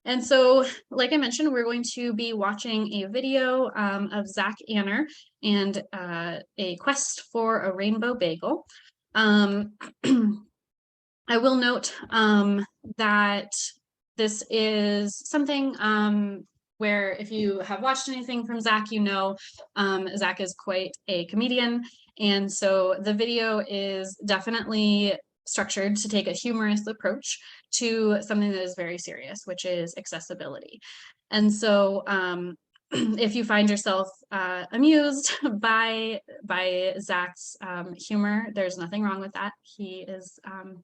And so, like I mentioned, we're going to be watching a video of Zach Anner and a quest for a rainbow bagel. I will note that this is something where if you have watched anything from Zach, you know Zach is quite a comedian. And so the video is definitely structured to take a humorous approach to something that is very serious, which is accessibility. And so if you find yourself amused by Zach's humor, there's nothing wrong with that. He is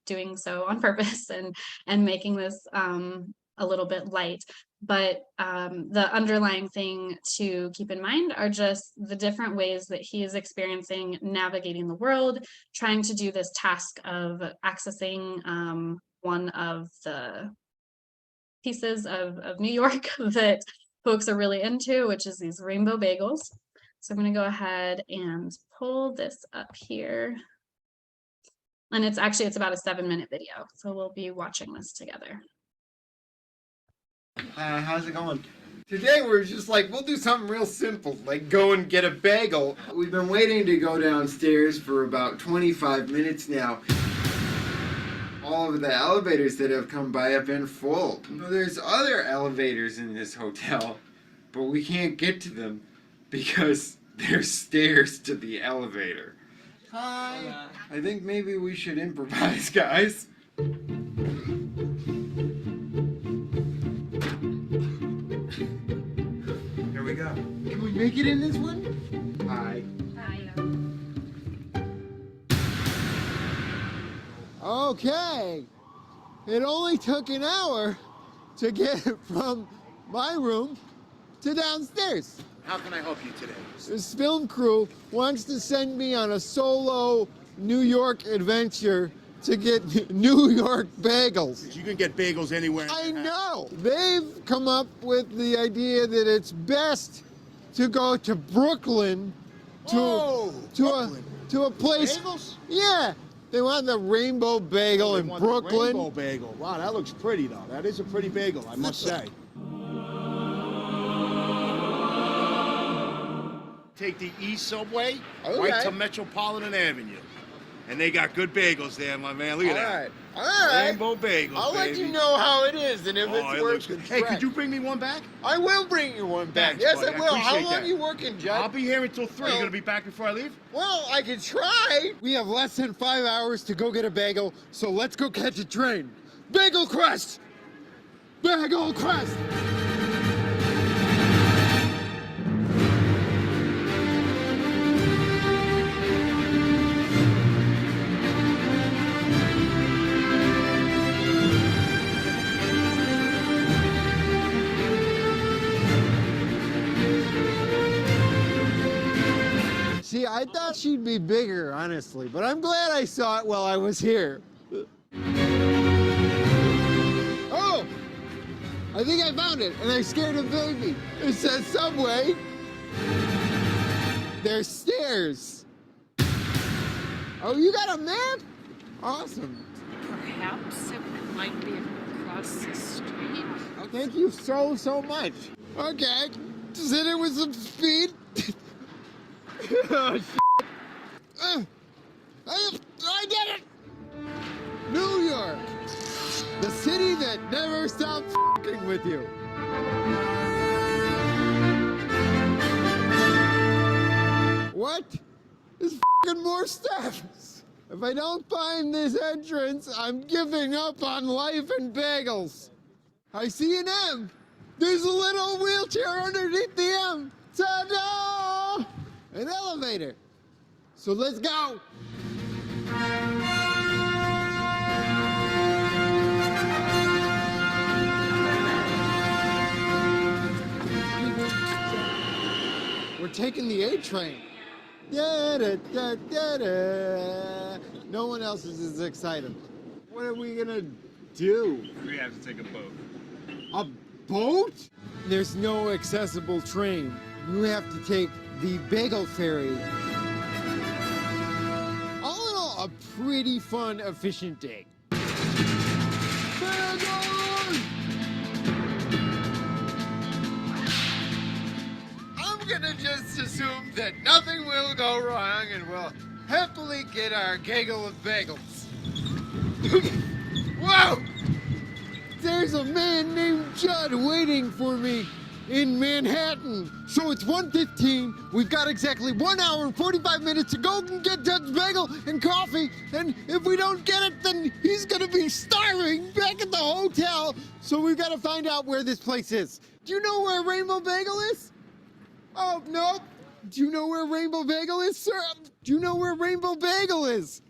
doing so on purpose and making this a little bit light. But the underlying thing to keep in mind are just the different ways that he is experiencing navigating the world, trying to do this task of accessing one of the pieces of New York that folks are really into, which is these rainbow bagels. So I'm going to go ahead and pull this up here. And it's about a 7-minute video. So we'll be watching this together. How's it going? Today we're just like, we'll do something real simple, like go and get a bagel. We've been waiting to go downstairs for about 25 minutes now. All of the elevators that have come by have been full. There's other elevators in this hotel, but we can't get to them because there's stairs to the elevator. Hi. I think maybe we should improvise, guys. Here we go. Can we make it in this one? Hi. Okay. It only took an hour to get from my room to downstairs. How can I help you today? This film crew wants to send me on a solo New York adventure to get New York bagels. You can get bagels anywhere. I know. They've come up with the idea that it's best to go to Brooklyn to a place. Bagels? Yeah. They want the rainbow bagel in Brooklyn. Rainbow bagel. Wow, that looks pretty though. That is a pretty bagel, I must say. Take the East Subway right to Metropolitan Avenue. And they got good bagels there, my man. Look at that. All right. Rainbow bagels, I'll let baby. you know how it is and if it's worth the Hey, trek. could you bring me one back? I will bring you one back. Thanks, Yes, buddy. I will. How appreciate long that. are you working, Judd? I'll be here until 3. Well- You gonna be back before I leave? Well, I can try. We have less than 5 hours to go get a bagel, so let's go catch a train. Bagel Crest! Bagel Crest! See, I thought she'd be bigger, honestly, but I'm glad I saw it while I was here. Oh! I think I found it, and I scared a baby. It says Subway. There's stairs. Oh, you got a map? Awesome. Perhaps it might be across the street. Oh, thank you so much. Okay, just hit it with some speed. Oh, shit. I did it! New York, the city that never stops f***ing with you. What? There's f***ing more steps. If I don't find this entrance, I'm giving up on life and bagels. I see an M. There's a little wheelchair underneath the M. Ta-da! An elevator. So let's go. We're taking the A train. Da, da, da, da, da. No one else is as excited. What are we gonna do? We have to take a boat. A boat? There's no accessible train. You have to take the bagel ferry. All in all, a pretty fun, efficient day. Bagels! I'm gonna just assume that nothing will go wrong and we'll happily get our gaggle of bagels. Whoa! There's a man named Judd waiting for me in Manhattan. So it's 1:15. We've got exactly 1 hour and 45 minutes to go and get Judd's bagel and coffee. And if we don't get it, then he's gonna be starving back at the hotel. So we've got to find out where this place is. Do you know where Rainbow Bagel is? Oh, no. Do you know where Rainbow Bagel is, sir? Do you know where Rainbow Bagel is?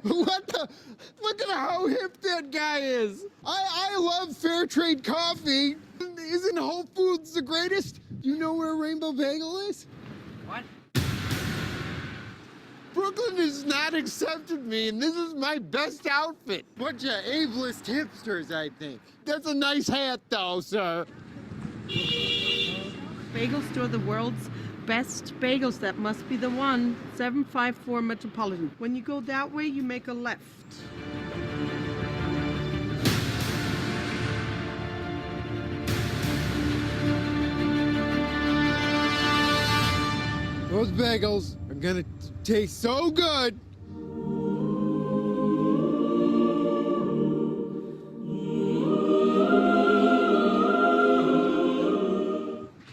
What the? Look at how hip that guy is. I love fair trade coffee. Isn't Whole Foods the greatest? Do you know where Rainbow Bagel is? What? Brooklyn has not accepted me, and this is my best outfit. Bunch of ableist hipsters, I think. That's a nice hat, though, sir. Bagel store, the world's best bagels. That must be the one. 754 Metropolitan. When you go that way, you make a left. Those bagels are gonna taste so good.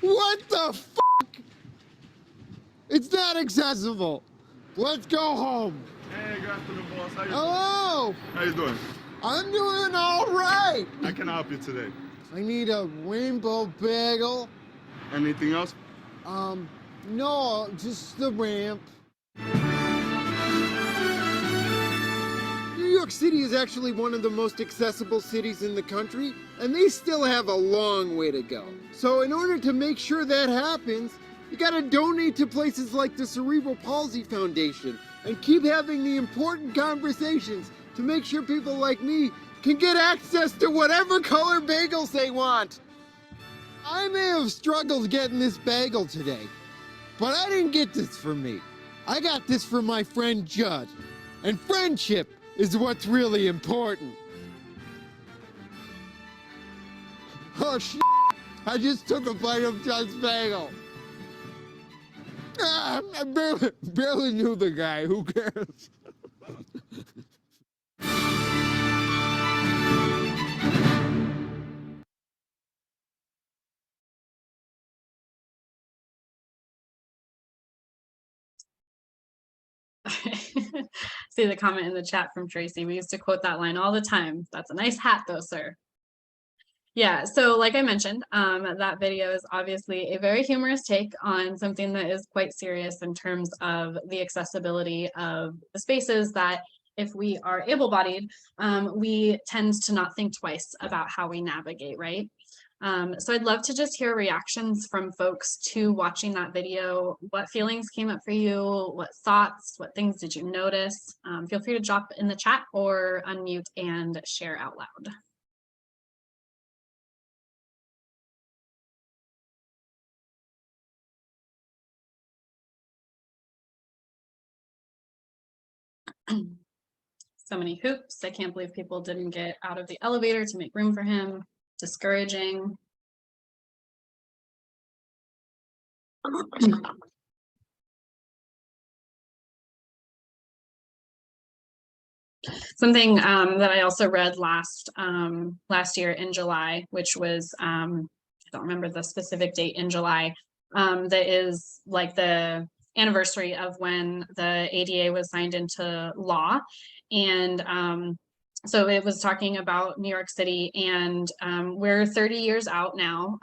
What the fuck? It's not accessible. Let's go home. Hey, good afternoon, boss. How you doing? Hello. How you doing? I'm doing all right. I can help you today. I need a rainbow bagel. Anything else? No, just the ramp. New York City is actually one of the most accessible cities in the country, and they still have a long way to go. So in order to make sure that happens, you gotta donate to places like the Cerebral Palsy Foundation and keep having the important conversations to make sure people like me can get access to whatever color bagels they want. I may have struggled getting this bagel today, but I didn't get this for me. I got this for my friend Judd. And friendship is what's really important. Oh shit, I just took a bite of Judd's bagel. I barely knew the guy, who cares? See the comment in the chat from Tracy. We used to quote that line all the time. That's a nice hat though, sir. Yeah, so like I mentioned, that video is obviously a very humorous take on something that is quite serious in terms of the accessibility of the spaces that if we are able-bodied, we tend to not think twice about how we navigate, right? So I'd love to just hear reactions from folks to watching that video. What feelings came up for you? What thoughts? What things did you notice? Feel free to drop in the chat or unmute and share out loud. So many hoops. I can't believe people didn't get out of the elevator to make room for him. Discouraging. Something that I also read last year in July, which was I don't remember the specific date in July, that is like the anniversary of when the ADA was signed into law. And so it was talking about New York City, and we're 30 years out now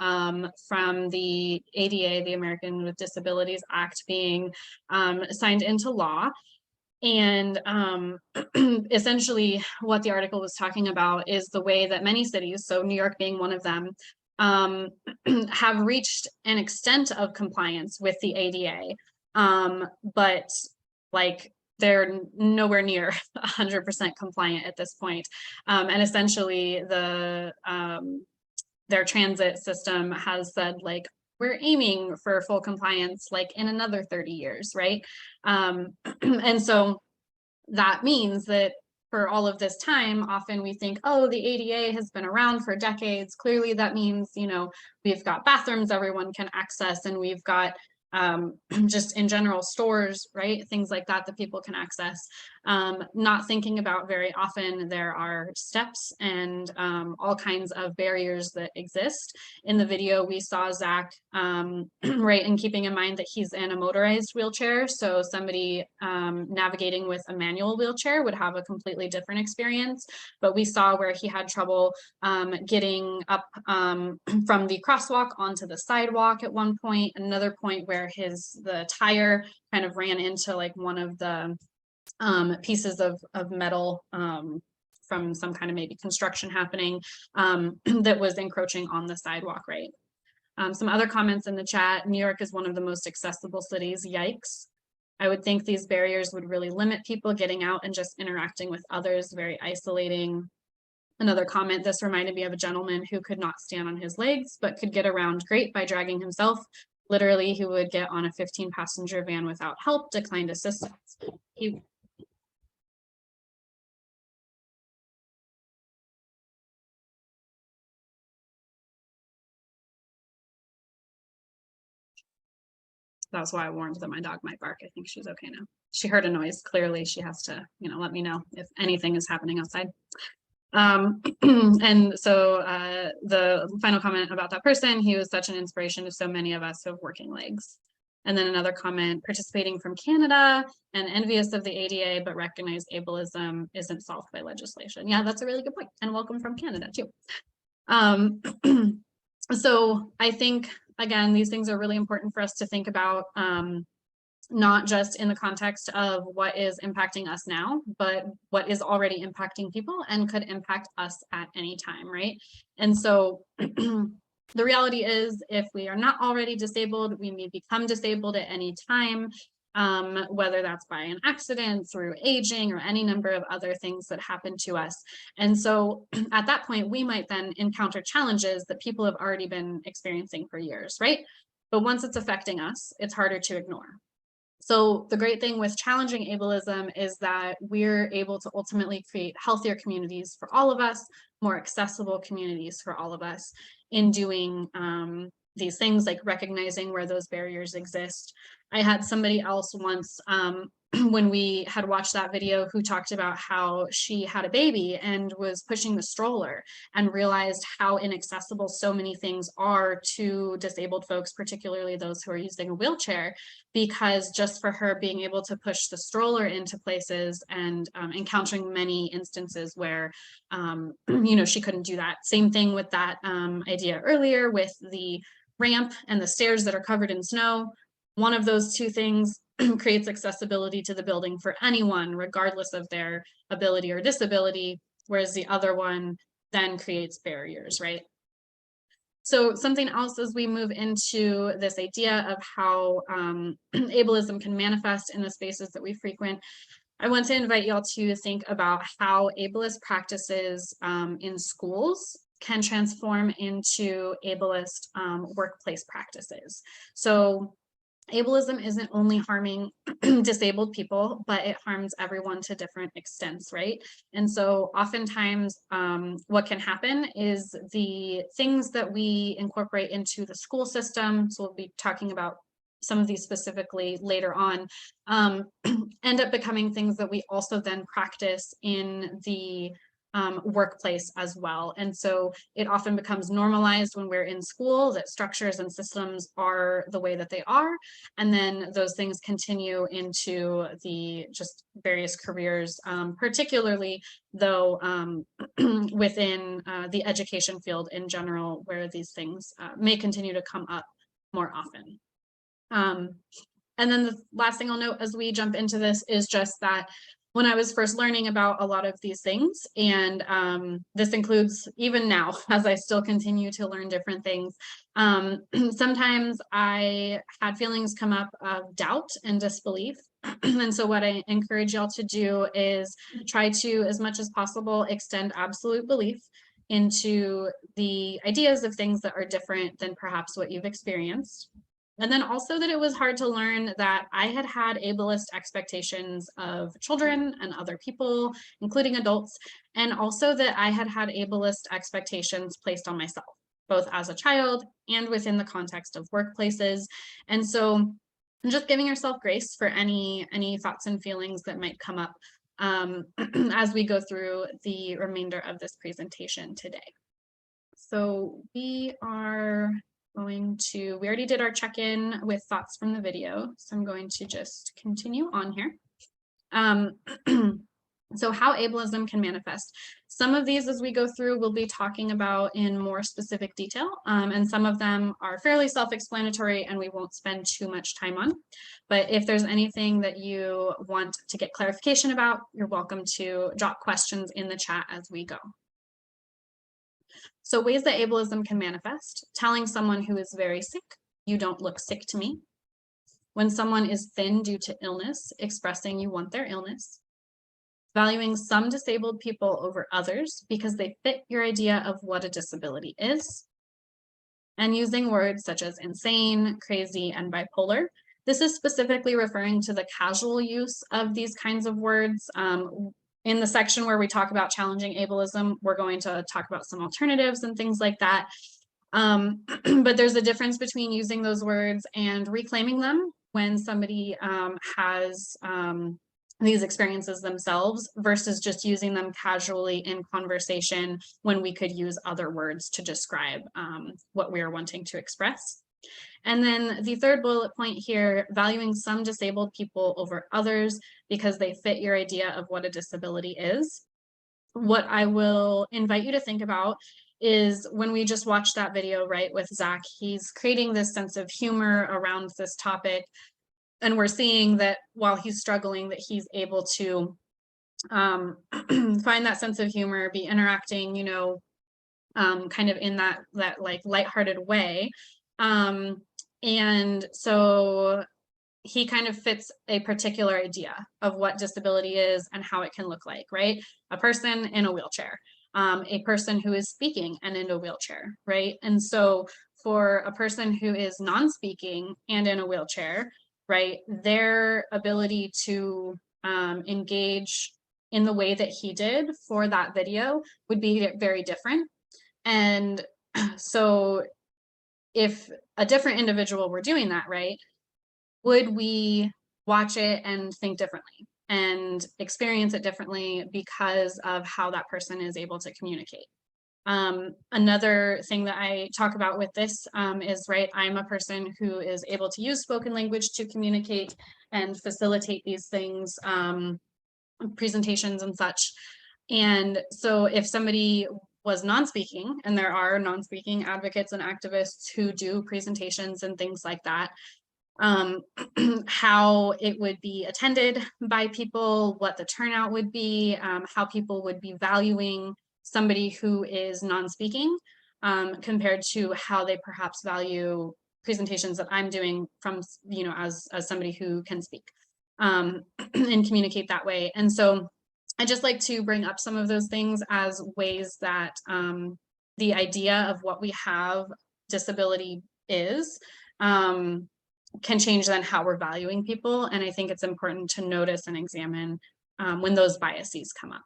from the ADA, the American with Disabilities Act, being signed into law. And essentially what the article was talking about is the way that many cities, so New York being one of them, have reached an extent of compliance with the ADA, but like they're nowhere near 100% compliant at this point. And essentially the their transit system has said, like, we're aiming for full compliance like in another 30 years, right? And so that means that for all of this time, often we think, oh, the ADA has been around for decades. Clearly that means, you know, we've got bathrooms everyone can access, and we've got just in general stores, right? Things like that that people can access. Not thinking about very often there are steps and all kinds of barriers that exist. In the video we saw Zach, right, and keeping in mind that he's in a motorized wheelchair, so somebody navigating with a manual wheelchair would have a completely different experience. But we saw where he had trouble getting up from the crosswalk onto the sidewalk at one point. Another point where the tire kind of ran into like one of the pieces of metal from some kind of maybe construction happening that was encroaching on the sidewalk, right? Some other comments in the chat: New York is one of the most accessible cities. Yikes. I would think these barriers would really limit people getting out and just interacting with others, very isolating. Another comment: this reminded me of a gentleman who could not stand on his legs, but could get around great by dragging himself. Literally, he would get on a 15-passenger van without help, declined assistance. That's why I warned that my dog might bark. I think she's okay now. She heard a noise. Clearly, she has to, you know, let me know if anything is happening outside. And so the final comment about that person: he was such an inspiration to so many of us who have working legs. And then another comment: participating from Canada and envious of the ADA, but recognize ableism isn't solved by legislation. Yeah, that's a really good point. And welcome from Canada too. So I think, again, these things are really important for us to think about, not just in the context of what is impacting us now, but what is already impacting people and could impact us at any time, right? And so the reality is, if we are not already disabled, we may become disabled at any time, whether that's by an accident, through aging, or any number of other things that happen to us. And so at that point, we might then encounter challenges that people have already been experiencing for years, right? But once it's affecting us, it's harder to ignore. So the great thing with challenging ableism is that we're able to ultimately create healthier communities for all of us, more accessible communities for all of us, in doing these things, like recognizing where those barriers exist. I had somebody else once, when we had watched that video, who talked about how she had a baby and was pushing the stroller and realized how inaccessible so many things are to disabled folks, particularly those who are using a wheelchair, because just for her being able to push the stroller into places and encountering many instances where you know, she couldn't do that. Same thing with that idea earlier with the ramp and the stairs that are covered in snow. One of those two things creates accessibility to the building for anyone, regardless of their ability or disability, whereas the other one then creates barriers, right? So something else as we move into this idea of how ableism can manifest in the spaces that we frequent, I want to invite y'all to think about how ableist practices in schools can transform into ableist workplace practices. So ableism isn't only harming disabled people, but it harms everyone to different extents, right? And so oftentimes what can happen is the things that we incorporate into the school system, so we'll be talking about some of these specifically later on, end up becoming things that we also then practice in the workplace as well. And so it often becomes normalized when we're in school that structures and systems are the way that they are. And then those things continue into the just various careers, particularly though within the education field in general, where these things may continue to come up more often. And then the last thing I'll note as we jump into this is just that when I was first learning about a lot of these things, and this includes even now as I still continue to learn different things, sometimes I had feelings come up of doubt and disbelief. And so what I encourage y'all to do is try to, as much as possible, extend absolute belief into the ideas of things that are different than perhaps what you've experienced. And then also that it was hard to learn that I had had ableist expectations of children and other people, including adults, and also that I had had ableist expectations placed on myself, both as a child and within the context of workplaces. And so just giving yourself grace for any thoughts and feelings that might come up as we go through the remainder of this presentation today. So we already did our check-in with thoughts from the video, so I'm going to just continue on here. So how ableism can manifest. Some of these as we go through we'll be talking about in more specific detail, and some of them are fairly self-explanatory and we won't spend too much time on. But if there's anything that you want to get clarification about, you're welcome to drop questions in the chat as we go. So ways that ableism can manifest: telling someone who is very sick, "You don't look sick to me." When someone is thin due to illness, expressing you want their illness. Valuing some disabled people over others because they fit your idea of what a disability is. And using words such as insane, crazy, and bipolar. This is specifically referring to the casual use of these kinds of words. In the section where we talk about challenging ableism, we're going to talk about some alternatives and things like that. But there's a difference between using those words and reclaiming them when somebody has these experiences themselves versus just using them casually in conversation when we could use other words to describe what we are wanting to express. And then the third bullet point here, valuing some disabled people over others because they fit your idea of what a disability is. What I will invite you to think about is when we just watched that video, right, with Zach, he's creating this sense of humor around this topic. And we're seeing that while he's struggling, that he's able to find that sense of humor, be interacting, you know, kind of in that like lighthearted way. And so he kind of fits a particular idea of what disability is and how it can look like, right? A person in a wheelchair, a person who is speaking and in a wheelchair, right? And so for a person who is non-speaking and in a wheelchair, right, their ability to engage in the way that he did for that video would be very different. And so if a different individual were doing that, right, would we watch it and think differently and experience it differently because of how that person is able to communicate? Another thing that I talk about with this is, right, I'm a person who is able to use spoken language to communicate and facilitate these things, presentations and such. And so if somebody was non-speaking, and there are non-speaking advocates and activists who do presentations and things like that, how it would be attended by people, what the turnout would be, how people would be valuing somebody who is non-speaking compared to how they perhaps value presentations that I'm doing from, you know, as somebody who can speak and communicate that way. And so I just like to bring up some of those things as ways that the idea of what we have disability is can change then how we're valuing people. And I think it's important to notice and examine when those biases come up.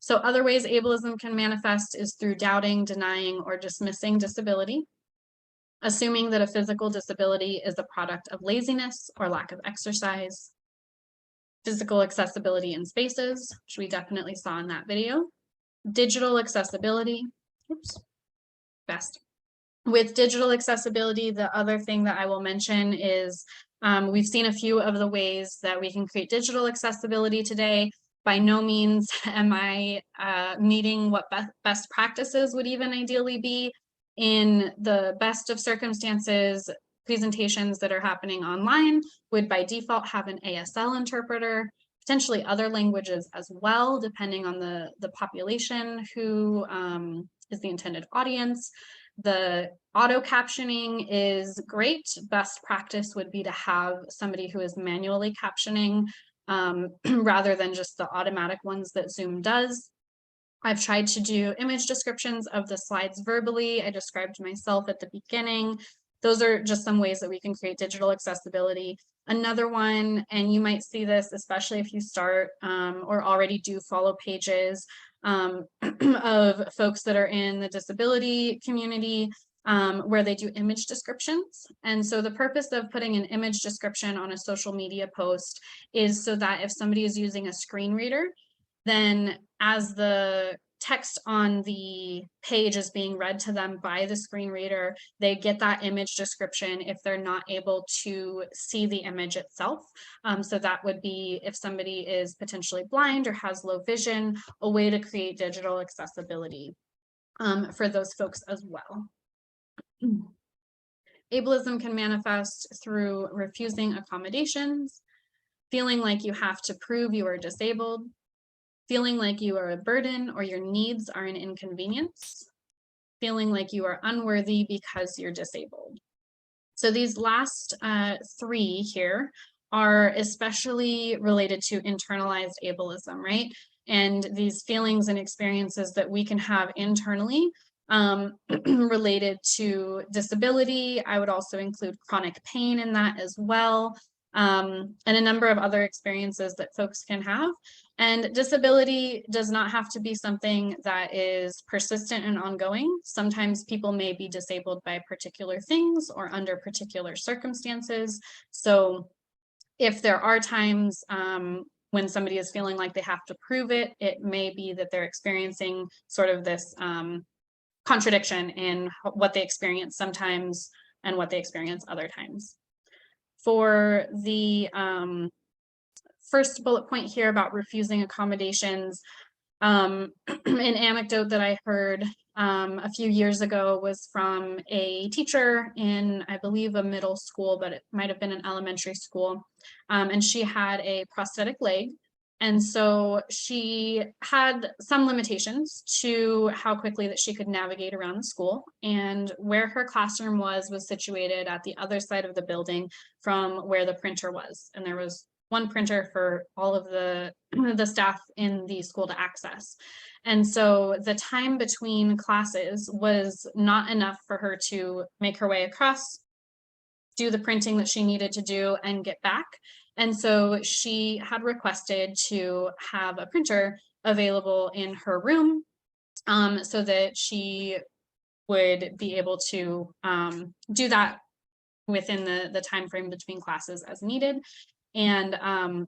So other ways ableism can manifest is through doubting, denying, or dismissing disability, assuming that a physical disability is a product of laziness or lack of exercise, physical accessibility in spaces, which we definitely saw in that video. Digital accessibility, oops, best. With digital accessibility, the other thing that I will mention is we've seen a few of the ways that we can create digital accessibility today. By no means am I meeting what best practices would even ideally be. In the best of circumstances, presentations that are happening online would by default have an ASL interpreter, potentially other languages as well, depending on the population who is the intended audience. The auto captioning is great. Best practice would be to have somebody who is manually captioning rather than just the automatic ones that Zoom does. I've tried to do image descriptions of the slides verbally. I described myself at the beginning. Those are just some ways that we can create digital accessibility. Another one, and you might see this, especially if you start or already do follow pages of folks that are in the disability community where they do image descriptions. And so the purpose of putting an image description on a social media post is so that if somebody is using a screen reader, then as the text on the page is being read to them by the screen reader, they get that image description if they're not able to see the image itself. So that would be if somebody is potentially blind or has low vision, a way to create digital accessibility for those folks as well. Ableism can manifest through refusing accommodations, feeling like you have to prove you are disabled, feeling like you are a burden or your needs are an inconvenience, feeling like you are unworthy because you're disabled. So these last three here are especially related to internalized ableism, right? And these feelings and experiences that we can have internally related to disability. I would also include chronic pain in that as well. And a number of other experiences that folks can have. And disability does not have to be something that is persistent and ongoing. Sometimes people may be disabled by particular things or under particular circumstances. So if there are times when somebody is feeling like they have to prove it, it may be that they're experiencing sort of this contradiction in what they experience sometimes and what they experience other times. For the first bullet point here about refusing accommodations, an anecdote that I heard a few years ago was from a teacher in, I believe, a middle school, but it might have been an elementary school. And she had a prosthetic leg. And so she had some limitations to how quickly that she could navigate around the school. And where her classroom was situated at the other side of the building from where the printer was. And there was one printer for all of the staff in the school to access. And so the time between classes was not enough for her to make her way across, do the printing that she needed to do, and get back. And so she had requested to have a printer available in her room so that she would be able to do that within the time frame between classes as needed. And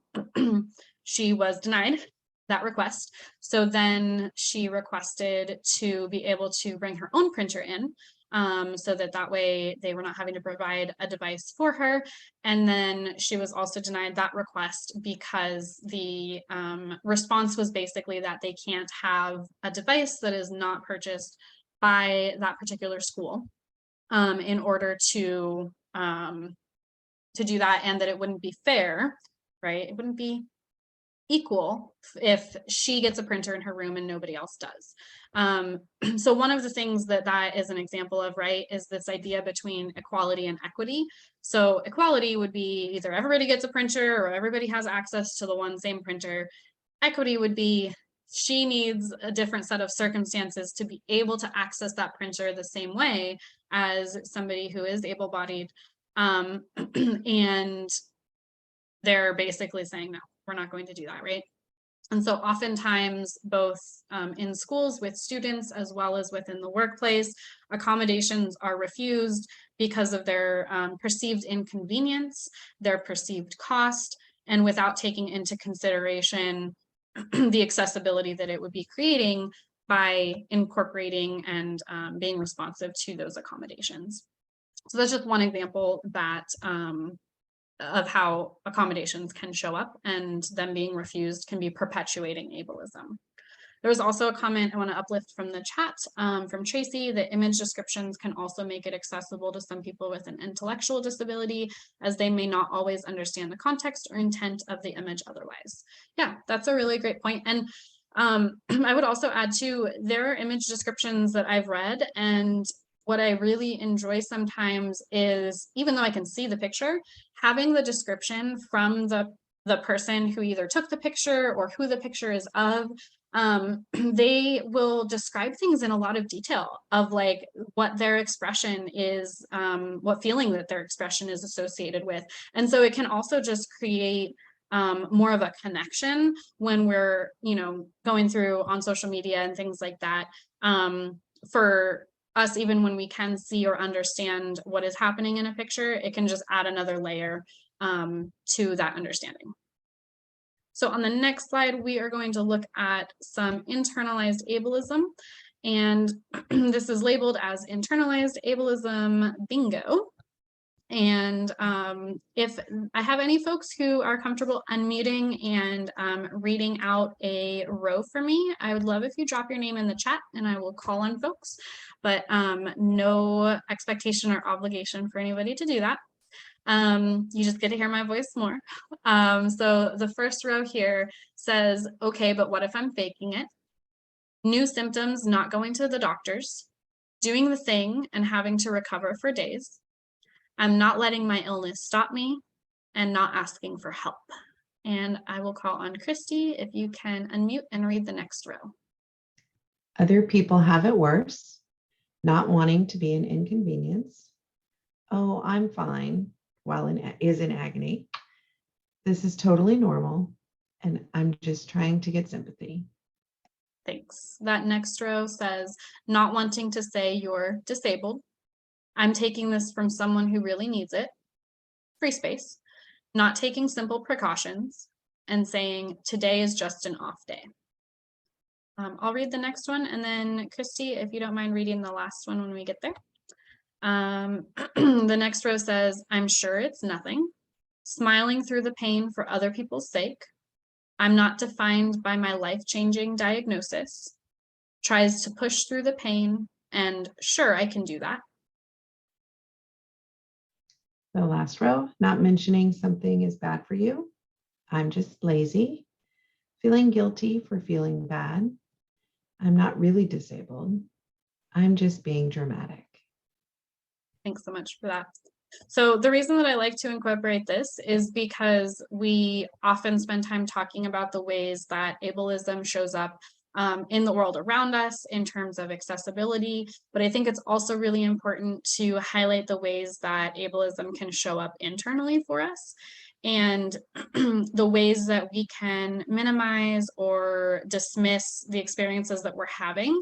she was denied that request. So then she requested to be able to bring her own printer in so that way they were not having to provide a device for her. And then she was also denied that request because the response was basically that they can't have a device that is not purchased by that particular school in order to do that, and that it wouldn't be fair, right? It wouldn't be equal if she gets a printer in her room and nobody else does. So one of the things that is an example of, right, is this idea between equality and equity. So equality would be either everybody gets a printer or everybody has access to the one same printer. Equity would be she needs a different set of circumstances to be able to access that printer the same way as somebody who is able-bodied. And they're basically saying, no, we're not going to do that, right? And so oftentimes, both in schools with students as well as within the workplace, accommodations are refused because of their perceived inconvenience, their perceived cost, and without taking into consideration the accessibility that it would be creating by incorporating and being responsive to those accommodations. So that's just one example that of how accommodations can show up, and them being refused can be perpetuating ableism. There was also a comment I want to uplift from the chat from Tracy that image descriptions can also make it accessible to some people with an intellectual disability, as they may not always understand the context or intent of the image otherwise. Yeah, that's a really great point. And I would also add too, there are image descriptions that I've read, and what I really enjoy sometimes is, even though I can see the picture, having the description from the person who either took the picture or who the picture is of. They will describe things in a lot of detail of like what their expression is, what feeling that their expression is associated with. And so it can also just create more of a connection when we're, going through on social media and things like that. For us, even when we can see or understand what is happening in a picture, it can just add another layer to that understanding. So on the next slide, we are going to look at some internalized ableism, and this is labeled as internalized ableism bingo. And if I have any folks who are comfortable unmuting and reading out a row for me, I would love if you drop your name in the chat and I will call on folks, but no expectation or obligation for anybody to do that. You just get to hear my voice more. So the first row here says, okay, but what if I'm faking it? New symptoms, not going to the doctors, doing the thing and having to recover for days. I'm not letting my illness stop me, and not asking for help. And I will call on Christy if you can unmute and read the next row. Other people have it worse, not wanting to be an inconvenience. Oh, I'm fine, while is in agony. This is totally normal, and I'm just trying to get sympathy. Thanks. That next row says, not wanting to say you're disabled. I'm taking this from someone who really needs it. Free space. Not taking simple precautions, and saying today is just an off day. I'll read the next one, and then Christy, if you don't mind reading the last one when we get there. The next row says, I'm sure it's nothing. Smiling through the pain for other people's sake. I'm not defined by my life-changing diagnosis. Tries to push through the pain, and sure, I can do that. The last row, not mentioning something is bad for you. I'm just lazy, feeling guilty for feeling bad. I'm not really disabled. I'm just being dramatic. Thanks so much for that. So the reason that I like to incorporate this is because we often spend time talking about the ways that ableism shows up in the world around us in terms of accessibility, but I think it's also really important to highlight the ways that ableism can show up internally for us, and the ways that we can minimize or dismiss the experiences that we're having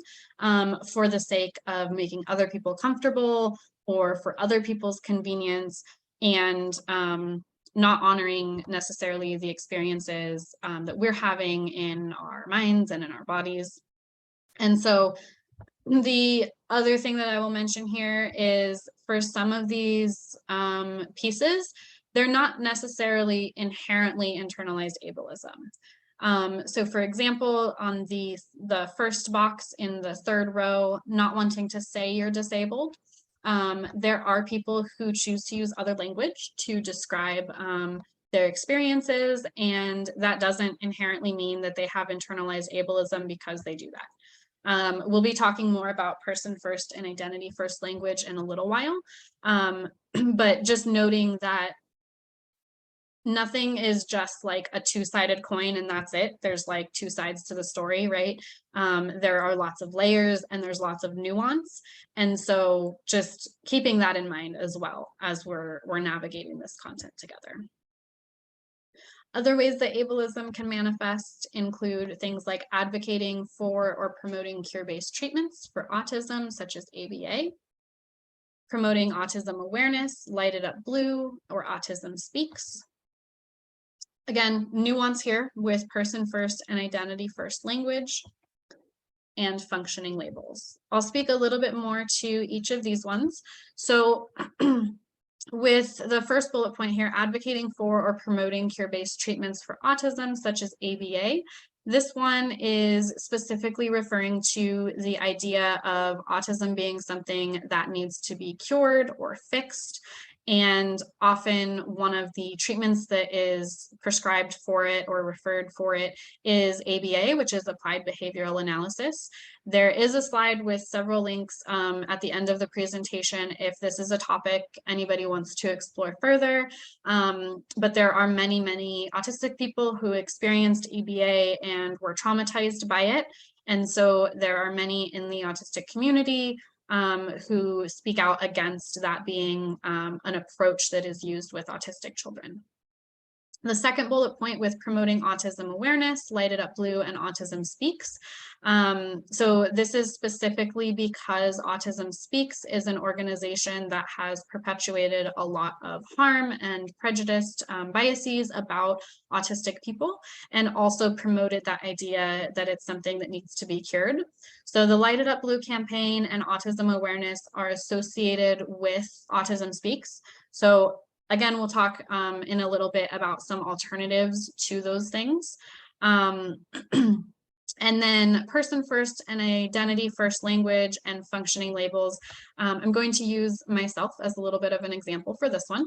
for the sake of making other people comfortable or for other people's convenience, and not honoring necessarily the experiences that we're having in our minds and in our bodies. And so the other thing that I will mention here is, for some of these pieces, they're not necessarily inherently internalized ableism. So for example, on the first box in the third row, not wanting to say you're disabled, there are people who choose to use other language to describe their experiences, and that doesn't inherently mean that they have internalized ableism because they do that. We'll be talking more about person first and identity first language in a little while, but just noting that nothing is just like a two-sided coin and that's it. There's like two sides to the story, right? There are lots of layers and there's lots of nuance. And so just keeping that in mind as well as we're navigating this content together. Other ways that ableism can manifest include things like advocating for or promoting cure-based treatments for autism, such as ABA, promoting autism awareness, Light It Up Blue, or Autism Speaks, Again, nuance here with person first and identity first language and functioning labels. I'll speak a little bit more to each of these ones. So with the first bullet point here, advocating for or promoting cure-based treatments for autism, such as ABA. This one is specifically referring to the idea of autism being something that needs to be cured or fixed. And often one of the treatments that is prescribed for it or referred for it is ABA, which is applied behavioral analysis. There is a slide with several links at the end of the presentation if this is a topic anybody wants to explore further. But there are many, many autistic people who experienced ABA and were traumatized by it. And so there are many in the autistic community who speak out against that being an approach that is used with autistic children. The second bullet point with promoting autism awareness, Lighted Up Blue and Autism Speaks. So this is specifically because Autism Speaks is an organization that has perpetuated a lot of harm and prejudiced biases about autistic people, and also promoted that idea that it's something that needs to be cured. So the Lighted Up Blue campaign and autism awareness are associated with Autism Speaks. So again, we'll talk in a little bit about some alternatives to those things. And then person first and identity first language and functioning labels. I'm going to use myself as a little bit of an example for this one.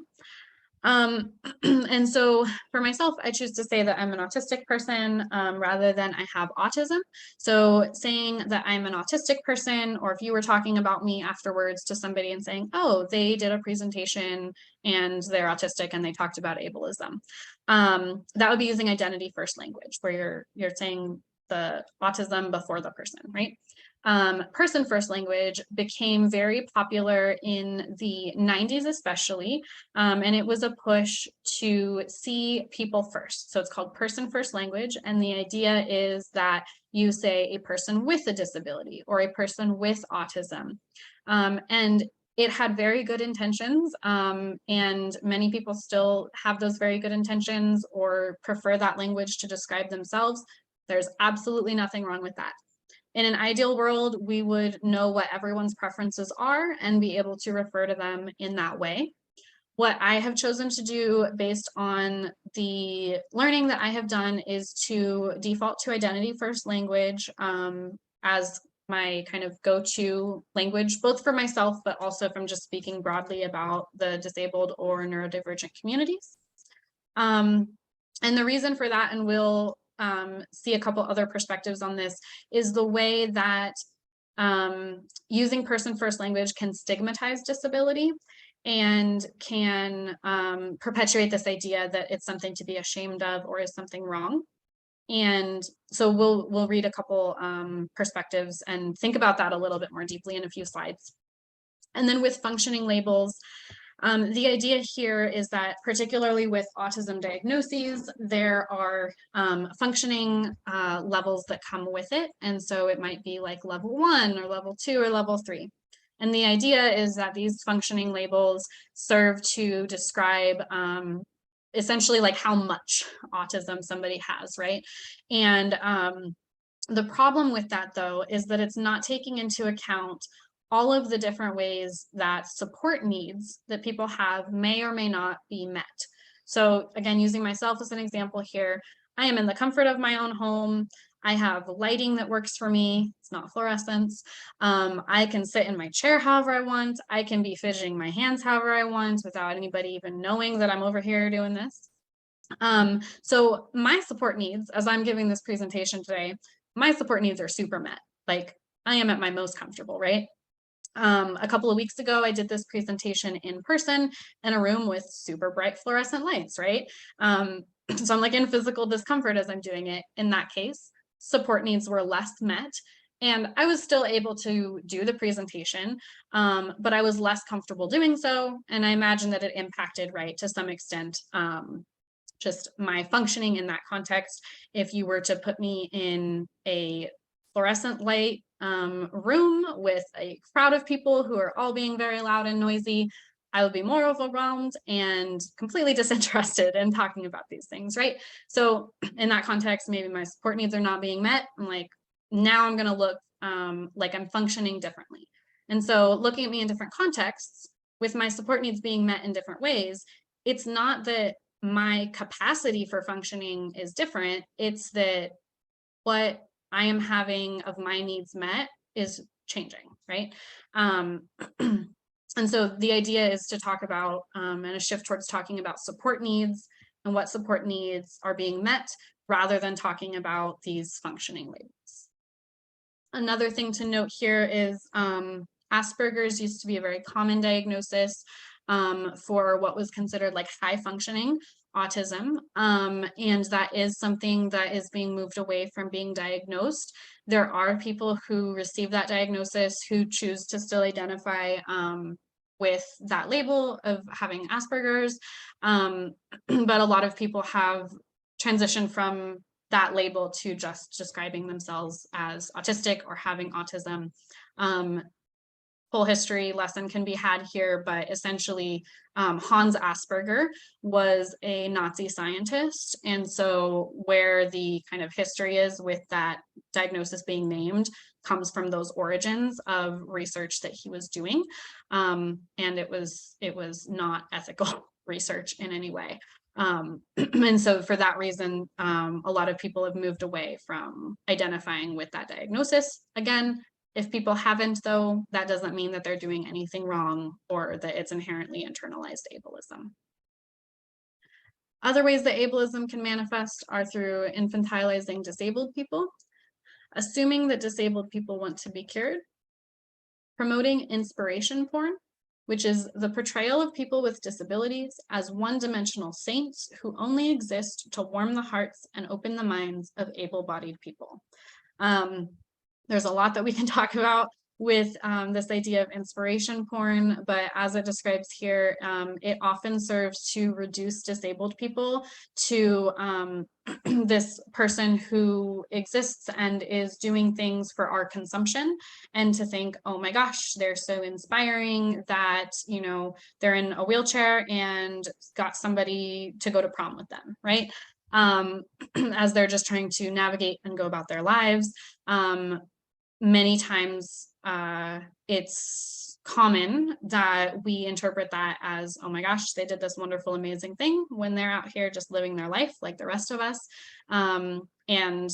And so for myself, I choose to say that I'm an autistic person rather than I have autism. So saying that I'm an autistic person, or if you were talking about me afterwards to somebody and saying, oh, they did a presentation and they're autistic and they talked about ableism. That would be using identity first language, where you're saying the autism before the person, right? Person first language became very popular in the 90s especially, and it was a push to see people first. So it's called person first language, and the idea is that you say a person with a disability or a person with autism. And it had very good intentions, and many people still have those very good intentions or prefer that language to describe themselves. There's absolutely nothing wrong with that. In an ideal world, we would know what everyone's preferences are and be able to refer to them in that way. What I have chosen to do based on the learning that I have done is to default to identity first language as my kind of go-to language, both for myself, but also from just speaking broadly about the disabled or neurodivergent communities. And the reason for that, and we'll see a couple other perspectives on this, is the way that using person first language can stigmatize disability and can perpetuate this idea that it's something to be ashamed of or is something wrong. And so we'll read a couple perspectives and think about that a little bit more deeply in a few slides. And then with functioning labels, the idea here is that particularly with autism diagnoses, there are functioning levels that come with it. And so it might be like level 1 or level 2 or level 3. And the idea is that these functioning labels serve to describe essentially like how much autism somebody has, right? And the problem with that, though, is that it's not taking into account all of the different ways that support needs that people have may or may not be met. So again, using myself as an example here, I am in the comfort of my own home. I have lighting that works for me. It's not fluorescence. I can sit in my chair however I want. I can be fidgeting my hands however I want without anybody even knowing that I'm over here doing this. So my support needs, as I'm giving this presentation today, my support needs are super met. Like I am at my most comfortable, right? A couple of weeks ago, I did this presentation in person in a room with super bright fluorescent lights, right? So I'm like in physical discomfort as I'm doing it. In that case, support needs were less met. And I was still able to do the presentation, but I was less comfortable doing so. And I imagine that it impacted, right, to some extent, just my functioning in that context. If you were to put me in a fluorescent light room with a crowd of people who are all being very loud and noisy, I would be more overwhelmed and completely disinterested in talking about these things, right? So in that context, maybe my support needs are not being met. I'm like, now I'm going to look like I'm functioning differently. And so looking at me in different contexts with my support needs being met in different ways, it's not that my capacity for functioning is different. It's that what I am having of my needs met is changing, right? And so the idea is to talk about and a shift towards talking about support needs and what support needs are being met rather than talking about these functioning labels. Another thing to note here is Asperger's used to be a very common diagnosis for what was considered like high functioning autism. And that is something that is being moved away from being diagnosed. There are people who receive that diagnosis who choose to still identify with that label of having Asperger's. But a lot of people have transitioned from that label to just describing themselves as autistic or having autism. Whole history lesson can be had here, but essentially Hans Asperger was a Nazi scientist. And so where the kind of history is with that diagnosis being named comes from those origins of research that he was doing. And it was not ethical research in any way. And so for that reason, a lot of people have moved away from identifying with that diagnosis. Again, if people haven't, though, that doesn't mean that they're doing anything wrong or that it's inherently internalized ableism. Other ways that ableism can manifest are through infantilizing disabled people, assuming that disabled people want to be cured, promoting inspiration porn, which is the portrayal of people with disabilities as one-dimensional saints who only exist to warm the hearts and open the minds of able-bodied people. There's a lot that we can talk about with this idea of inspiration porn, but as it describes here, it often serves to reduce disabled people to this person who exists and is doing things for our consumption, and to think, oh my gosh, they're so inspiring that, you know, they're in a wheelchair and got somebody to go to prom with them, right? As they're just trying to navigate and go about their lives. Many times it's common that we interpret that as, oh my gosh, they did this wonderful, amazing thing when they're out here just living their life like the rest of us. And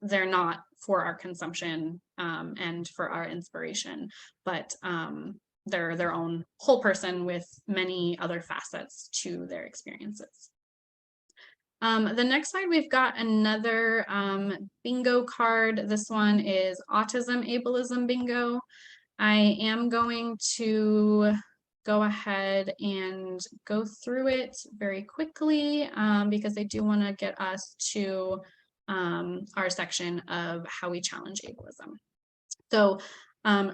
they're not for our consumption and for our inspiration, but they're their own whole person with many other facets to their experiences. The next slide, we've got another bingo card. This one is Autism Ableism Bingo. I am going to go ahead and go through it very quickly because I do want to get us to our section of how we challenge ableism. So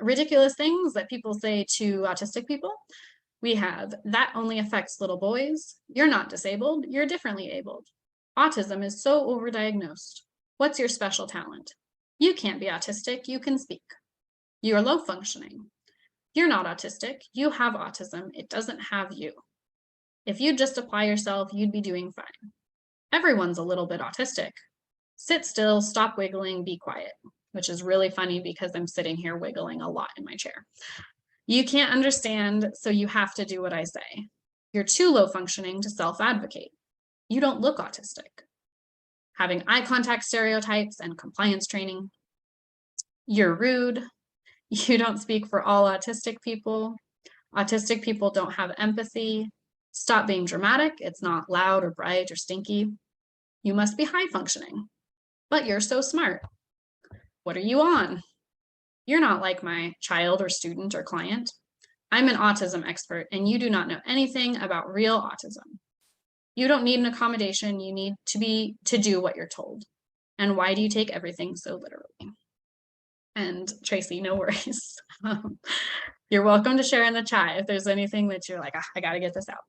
ridiculous things that people say to autistic people. We have, that only affects little boys. You're not disabled, you're differently abled. Autism is so overdiagnosed. What's your special talent? You can't be autistic, you can speak. You're low functioning. You're not autistic, you have autism, it doesn't have you. If you just apply yourself, you'd be doing fine. Everyone's a little bit autistic. Sit still, stop wiggling, be quiet, which is really funny because I'm sitting here wiggling a lot in my chair. You can't understand, so you have to do what I say. You're too low functioning to self-advocate. You don't look autistic. Having eye contact stereotypes and compliance training. You're rude. You don't speak for all autistic people. Autistic people don't have empathy. Stop being dramatic. It's not loud or bright or stinky. You must be high functioning, but you're so smart. What are you on? You're not like my child or student or client. I'm an autism expert and you do not know anything about real autism. You don't need an accommodation, you need to do what you're told. And why do you take everything so literally? And Tracy, no worries. You're welcome to share in the chat if there's anything that you're like, I gotta get this out.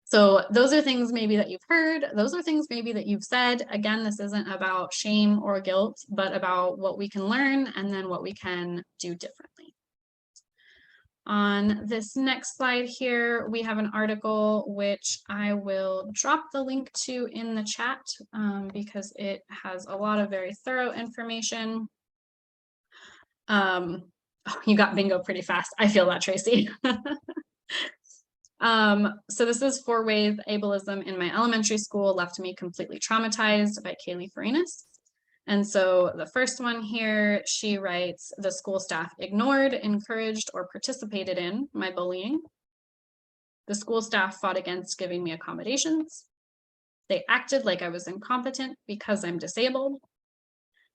So those are things maybe that you've heard. Those are things maybe that you've said. Again, this isn't about shame or guilt, but about what we can learn and then what we can do differently. On this next slide here, we have an article which I will drop the link to in the chat because it has a lot of very thorough information. Oh, you got bingo pretty fast. I feel that, Tracy. So this is 4 ways ableism in my elementary school left me completely traumatized by Kaylee Farinas. And so the first one here, she writes, the school staff ignored, encouraged, or participated in my bullying. The school staff fought against giving me accommodations. They acted like I was incompetent because I'm disabled.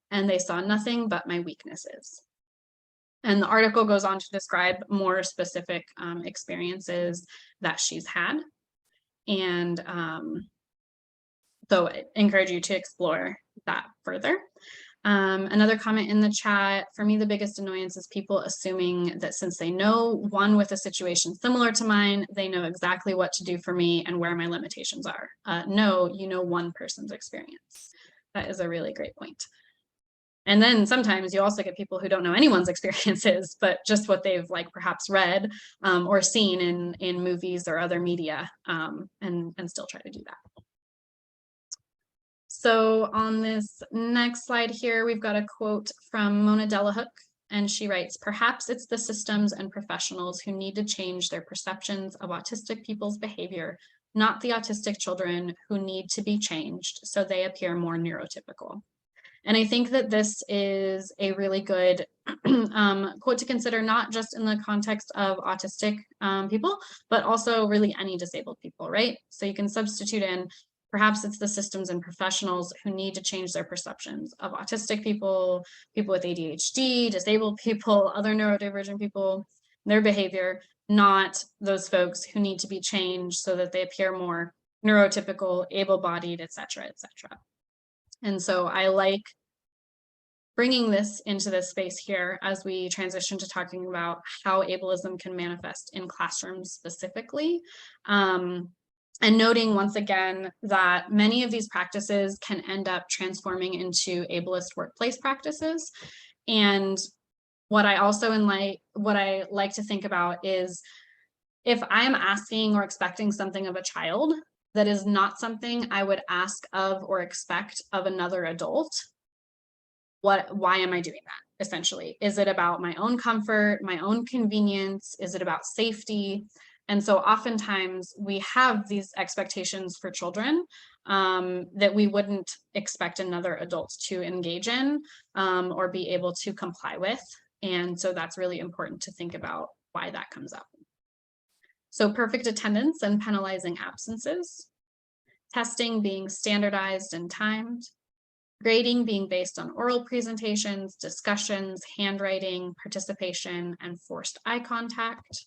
And they saw nothing but my weaknesses. And the article goes on to describe more specific experiences that she's had. And so I encourage you to explore that further. Another comment in the chat, for me, the biggest annoyance is people assuming that since they know one with a situation similar to mine, they know exactly what to do for me and where my limitations are. No, you know one person's experience. That is a really great point. And then sometimes you also get people who don't know anyone's experiences, but just what they've like perhaps read or seen in movies or other media, and still try to do that. So on this next slide here, we've got a quote from Mona Delahook, and she writes, perhaps it's the systems and professionals who need to change their perceptions of autistic people's behavior, not the autistic children who need to be changed so they appear more neurotypical. And I think that this is a really good quote to consider, not just in the context of autistic people, but also really any disabled people, right? So you can substitute in, perhaps it's the systems and professionals who need to change their perceptions of autistic people, people with ADHD, disabled people, other neurodivergent people, their behavior, not those folks who need to be changed so that they appear more neurotypical, able-bodied, et cetera, et cetera. And so I like bringing this into this space here as we transition to talking about how ableism can manifest in classrooms specifically. And noting once again that many of these practices can end up transforming into ableist workplace practices. And what I also like to think about is, if I'm asking or expecting something of a child that is not something I would ask of or expect of another adult, why am I doing that? Essentially, is it about my own comfort, my own convenience? Is it about safety? And so oftentimes we have these expectations for children that we wouldn't expect another adult to engage in or be able to comply with. And so that's really important to think about why that comes up. So perfect attendance and penalizing absences, testing being standardized and timed, grading being based on oral presentations, discussions, handwriting, participation, and forced eye contact.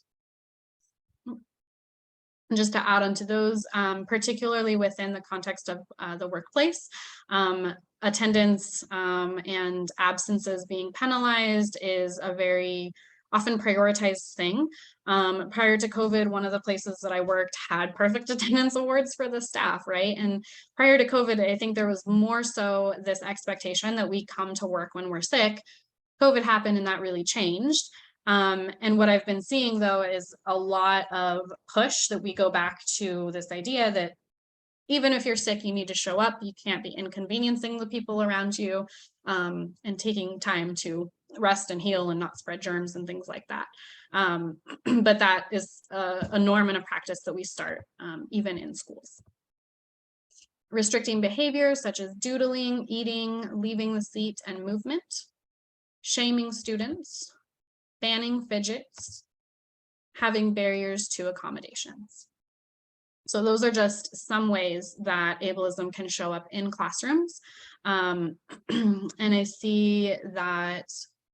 And just to add on to those, particularly within the context of the workplace, attendance and absences being penalized is a very often prioritized thing. Prior to COVID, one of the places that I worked had perfect attendance awards for the staff, right? And prior to COVID, I think there was more so this expectation that we come to work when we're sick. COVID happened and that really changed. And what I've been seeing though is a lot of push that we go back to this idea that even if you're sick, you need to show up. You can't be inconveniencing the people around you and taking time to rest and heal and not spread germs and things like that. But that is a norm and a practice that we start even in schools. Restricting behaviors such as doodling, eating, leaving the seat, and movement. Shaming students. Banning fidgets. Having barriers to accommodations. So those are just some ways that ableism can show up in classrooms. And I see that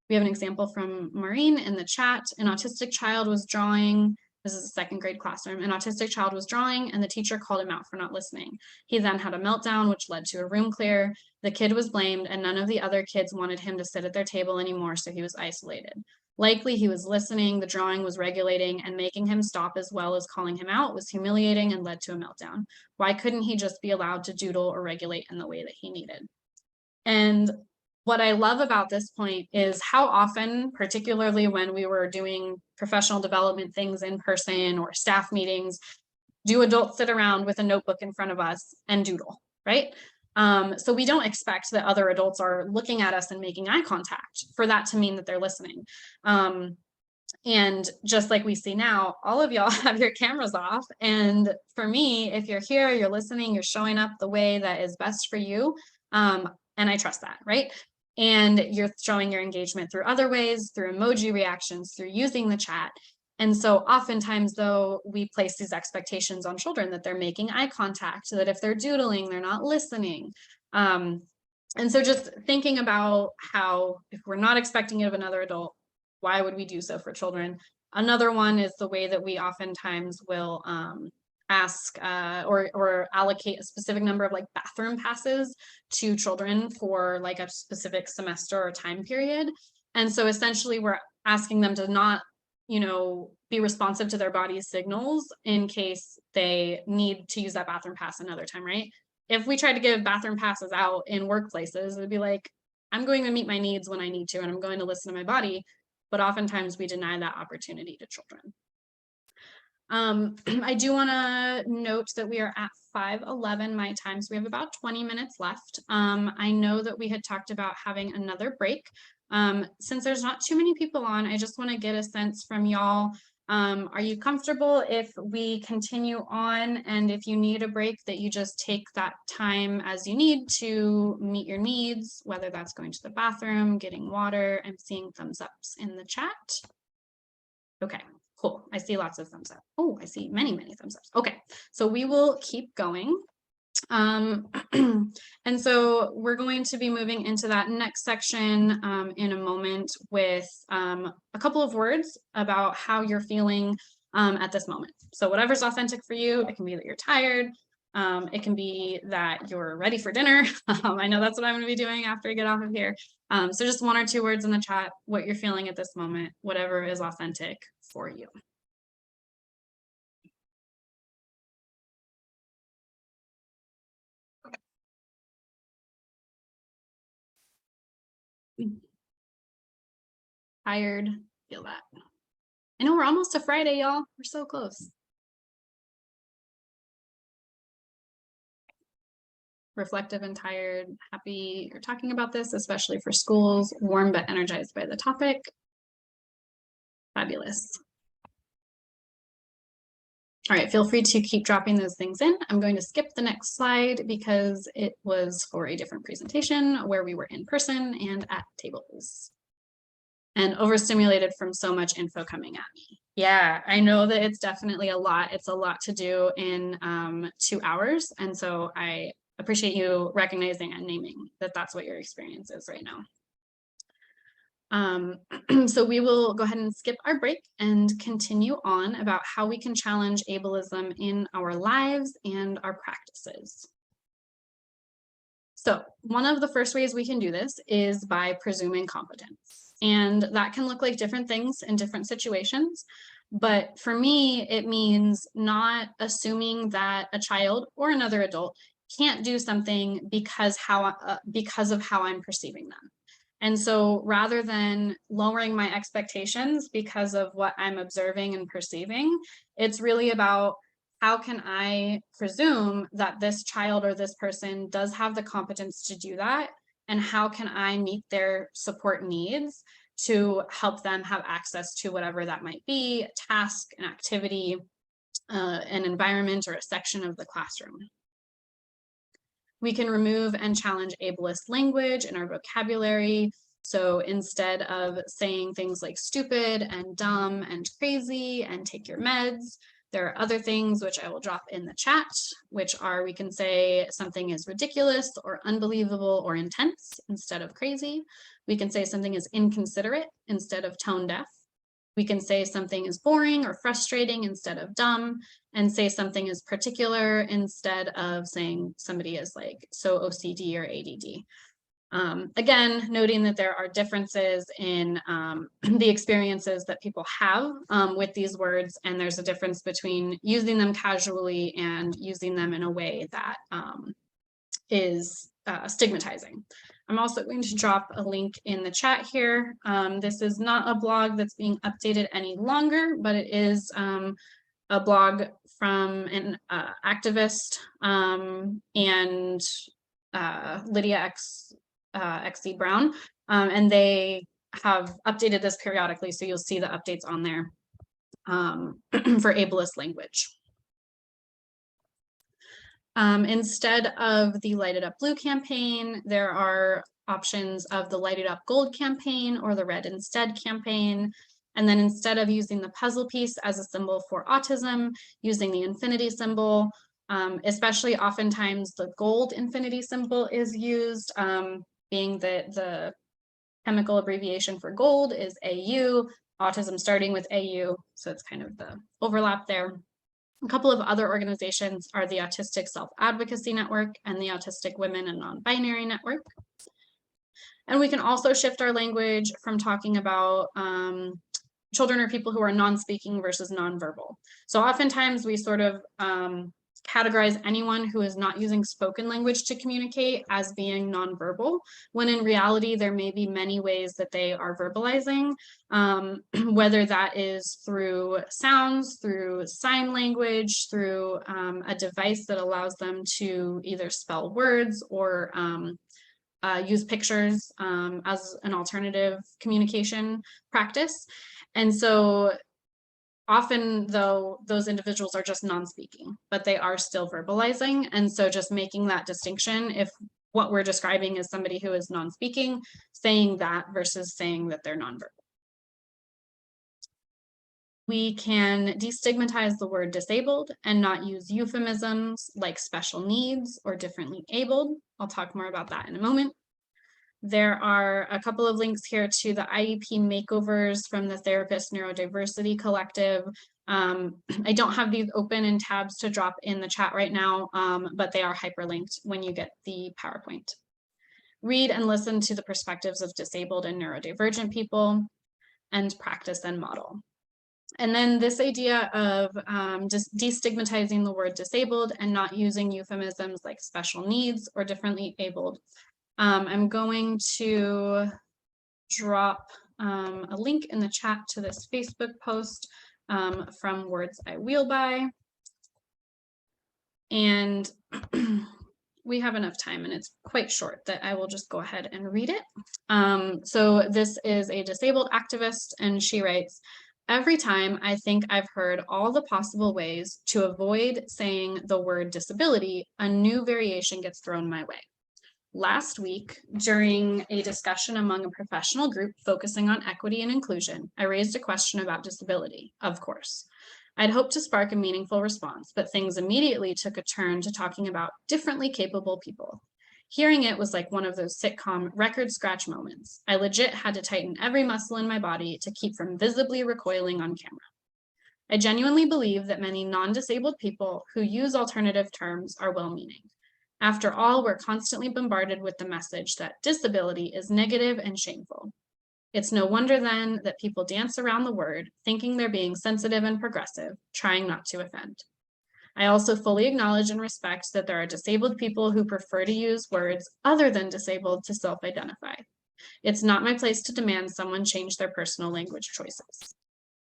we have an example from Maureen in the chat. An autistic child was drawing. This is a 2nd grade classroom. An autistic child was drawing and the teacher called him out for not listening. He then had a meltdown, which led to a room clear. The kid was blamed and none of the other kids wanted him to sit at their table anymore, so he was isolated. Likely he was listening, the drawing was regulating, and making him stop as well as calling him out was humiliating and led to a meltdown. Why couldn't he just be allowed to doodle or regulate in the way that he needed? And what I love about this point is how often, particularly when we were doing professional development things in person or staff meetings, do adults sit around with a notebook in front of us and doodle, right? So we don't expect that other adults are looking at us and making eye contact for that to mean that they're listening. And just like we see now, all of y'all have your cameras off. And for me, if you're here, you're listening, you're showing up the way that is best for you. And I trust that, right? And you're showing your engagement through other ways, through emoji reactions, through using the chat. And so oftentimes, though, we place these expectations on children that they're making eye contact, that if they're doodling, they're not listening. And so just thinking about how, if we're not expecting it of another adult, why would we do so for children? Another one is the way that we oftentimes will ask or allocate a specific number of like bathroom passes to children for like a specific semester or time period. And so essentially we're asking them to not, you know, be responsive to their body's signals in case they need to use that bathroom pass another time, right? If we try to give bathroom passes out in workplaces, it'd be like, I'm going to meet my needs when I need to, and I'm going to listen to my body. But oftentimes we deny that opportunity to children. I do want to note that we are at 5:11 my time, so we have about 20 minutes left. I know that we had talked about having another break. Since there's not too many people on, I just want to get a sense from y'all. Are you comfortable if we continue on, and if you need a break, that you just take that time as you need to meet your needs, whether that's going to the bathroom, getting water? I'm seeing thumbs ups in the chat. Okay, cool. I see lots of thumbs up. Oh, I see many, many thumbs ups. Okay, so we will keep going. And so we're going to be moving into that next section in a moment with a couple of words about how you're feeling at this moment. So whatever's authentic for you, it can be that you're tired. It can be that you're ready for dinner. I know that's what I'm going to be doing after I get off of here. So just 1 or 2 words in the chat, what you're feeling at this moment, whatever is authentic for you. Tired, feel that. I know we're almost to Friday, y'all. We're so close. Reflective and tired, happy you're talking about this, especially for schools, warm but energized by the topic. Fabulous. All right, feel free to keep dropping those things in. I'm going to skip the next slide because it was for a different presentation where we were in person and at tables. And overstimulated from so much info coming at me. Yeah, I know that it's definitely a lot. It's a lot to do in 2 hours. And so I appreciate you recognizing and naming that that's what your experience is right now. So we will go ahead and skip our break and continue on about how we can challenge ableism in our lives and our practices. So one of the first ways we can do this is by presuming competence. And that can look like different things in different situations. But for me, it means not assuming that a child or another adult can't do something because of how I'm perceiving them. And so rather than lowering my expectations because of what I'm observing and perceiving, it's really about how can I presume that this child or this person does have the competence to do that? And how can I meet their support needs to help them have access to whatever that might be, a task, an activity, an environment, or a section of the classroom. We can remove and challenge ableist language in our vocabulary. So instead of saying things like stupid and dumb and crazy and take your meds, there are other things which I will drop in the chat, which are, we can say something is ridiculous or unbelievable or intense instead of crazy. We can say something is inconsiderate instead of tone deaf. We can say something is boring or frustrating instead of dumb, and say something is particular instead of saying somebody is like so OCD or ADD. Again, noting that there are differences in the experiences that people have with these words, and there's a difference between using them casually and using them in a way that is stigmatizing. I'm also going to drop a link in the chat here. This is not a blog that's being updated any longer, but it is a blog from an activist and Lydia XC Brown, and they have updated this periodically, so you'll see the updates on there for ableist language. Instead of the Light It Up Blue campaign, there are options of the Light It Up Gold campaign or the Red Instead campaign. And then instead of using the puzzle piece as a symbol for autism, using the infinity symbol, especially oftentimes the gold infinity symbol is used, being that the chemical abbreviation for gold is AU, autism starting with AU, so it's kind of the overlap there. A couple of other organizations are the Autistic Self-Advocacy Network and the Autistic Women and Non-Binary Network. And we can also shift our language from talking about children or people who are non-speaking versus non-verbal. So oftentimes we sort of categorize anyone who is not using spoken language to communicate as being nonverbal, when in reality there may be many ways that they are verbalizing, whether that is through sounds, through sign language, through a device that allows them to either spell words or use pictures as an alternative communication practice. And so often, though, those individuals are just non-speaking, but they are still verbalizing. And so just making that distinction, if what we're describing is somebody who is non-speaking, saying that versus saying that they're nonverbal. We can destigmatize the word disabled and not use euphemisms like special needs or differently abled. I'll talk more about that in a moment. There are a couple of links here to the IEP makeovers from the Therapist Neurodiversity Collective. I don't have these open in tabs to drop in the chat right now, but they are hyperlinked when you get the PowerPoint. Read and listen to the perspectives of disabled and neurodivergent people, and practice and model. And then this idea of just destigmatizing the word disabled and not using euphemisms like special needs or differently abled. I'm going to drop a link in the chat to this Facebook post from Words I Wheel By. And we have enough time and it's quite short that I will just go ahead and read it. So this is a disabled activist and she writes, "Every time I think I've heard all the possible ways to avoid saying the word disability, a new variation gets thrown my way. Last week, during a discussion among a professional group focusing on equity and inclusion, I raised a question about disability, of course. I'd hoped to spark a meaningful response, but things immediately took a turn to talking about differently capable people. Hearing it was like one of those sitcom record scratch moments. I legit had to tighten every muscle in my body to keep from visibly recoiling on camera. I genuinely believe that many non-disabled people who use alternative terms are well-meaning. After all, we're constantly bombarded with the message that disability is negative and shameful. It's no wonder then that people dance around the word, thinking they're being sensitive and progressive, trying not to offend. I also fully acknowledge and respect that there are disabled people who prefer to use words other than disabled to self-identify. It's not my place to demand someone change their personal language choices.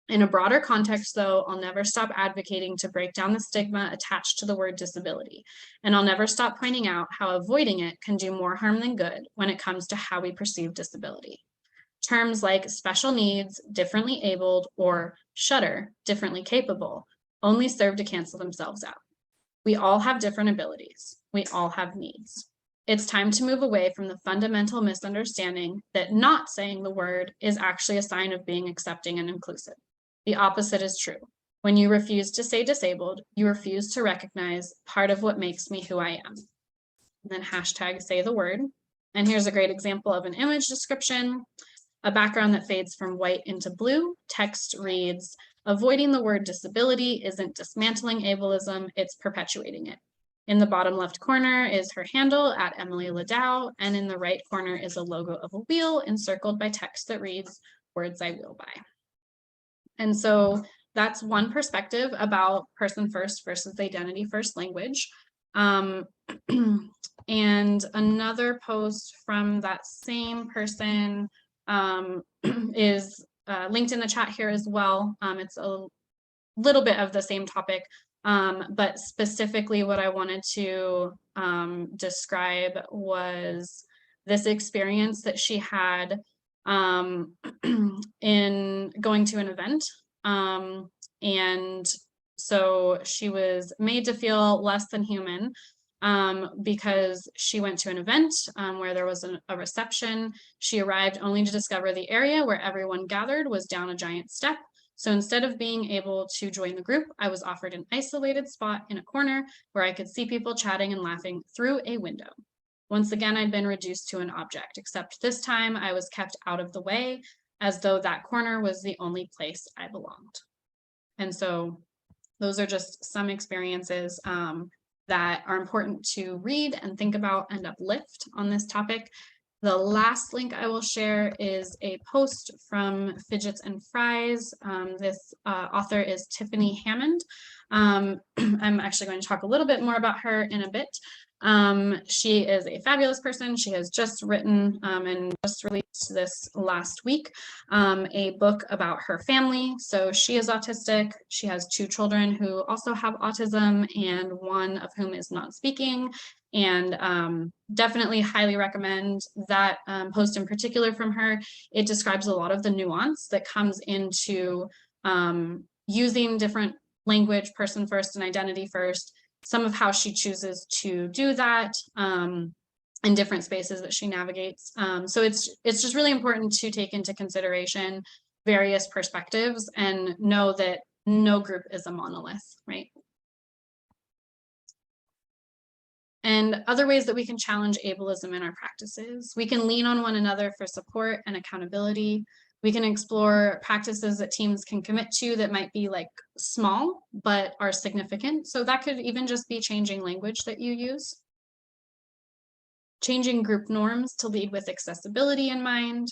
In a broader context, though, I'll never stop advocating to break down the stigma attached to the word disability, and I'll never stop pointing out how avoiding it can do more harm than good when it comes to how we perceive disability. Terms like special needs, differently abled, or shudder, differently capable, only serve to cancel themselves out. We all have different abilities. We all have needs. It's time to move away from the fundamental misunderstanding that not saying the word is actually a sign of being accepting and inclusive. The opposite is true. When you refuse to say disabled, you refuse to recognize part of what makes me who I am. And then hashtag say the word. And here's a great example of an image description. A background that fades from white into blue. Text reads, "Avoiding the word disability isn't dismantling ableism, it's perpetuating it." In the bottom left corner is her handle at Emily Ladow, and in the right corner is a logo of a wheel encircled by text that reads, "Words I Wheel By." And so that's one perspective about person first versus identity first language. And another post from that same person is linked in the chat here as well. It's a little bit of the same topic, but specifically what I wanted to describe was this experience that she had in going to an event. And so she was made to feel less than human because she went to an event where there was a reception. She arrived only to discover the area where everyone gathered was down a giant step. So instead of being able to join the group, I was offered an isolated spot in a corner where I could see people chatting and laughing through a window. Once again, I'd been reduced to an object, except this time I was kept out of the way, as though that corner was the only place I belonged. And so those are just some experiences that are important to read and think about and uplift on this topic. The last link I will share is a post from Fidgets and Fries. This author is Tiffany Hammond. I'm actually going to talk a little bit more about her in a bit. She is a fabulous person. She has just written and just released this last week a book about her family. So she is autistic. She has 2 children who also have autism, and one of whom is not speaking. And definitely highly recommend that post in particular from her. It describes a lot of the nuance that comes into using different language, person first and identity first, some of how she chooses to do that in different spaces that she navigates. So it's just really important to take into consideration various perspectives and know that no group is a monolith, right? And other ways that we can challenge ableism in our practices. We can lean on one another for support and accountability. We can explore practices that teams can commit to that might be like small, but are significant. So that could even just be changing language that you use. Changing group norms to lead with accessibility in mind.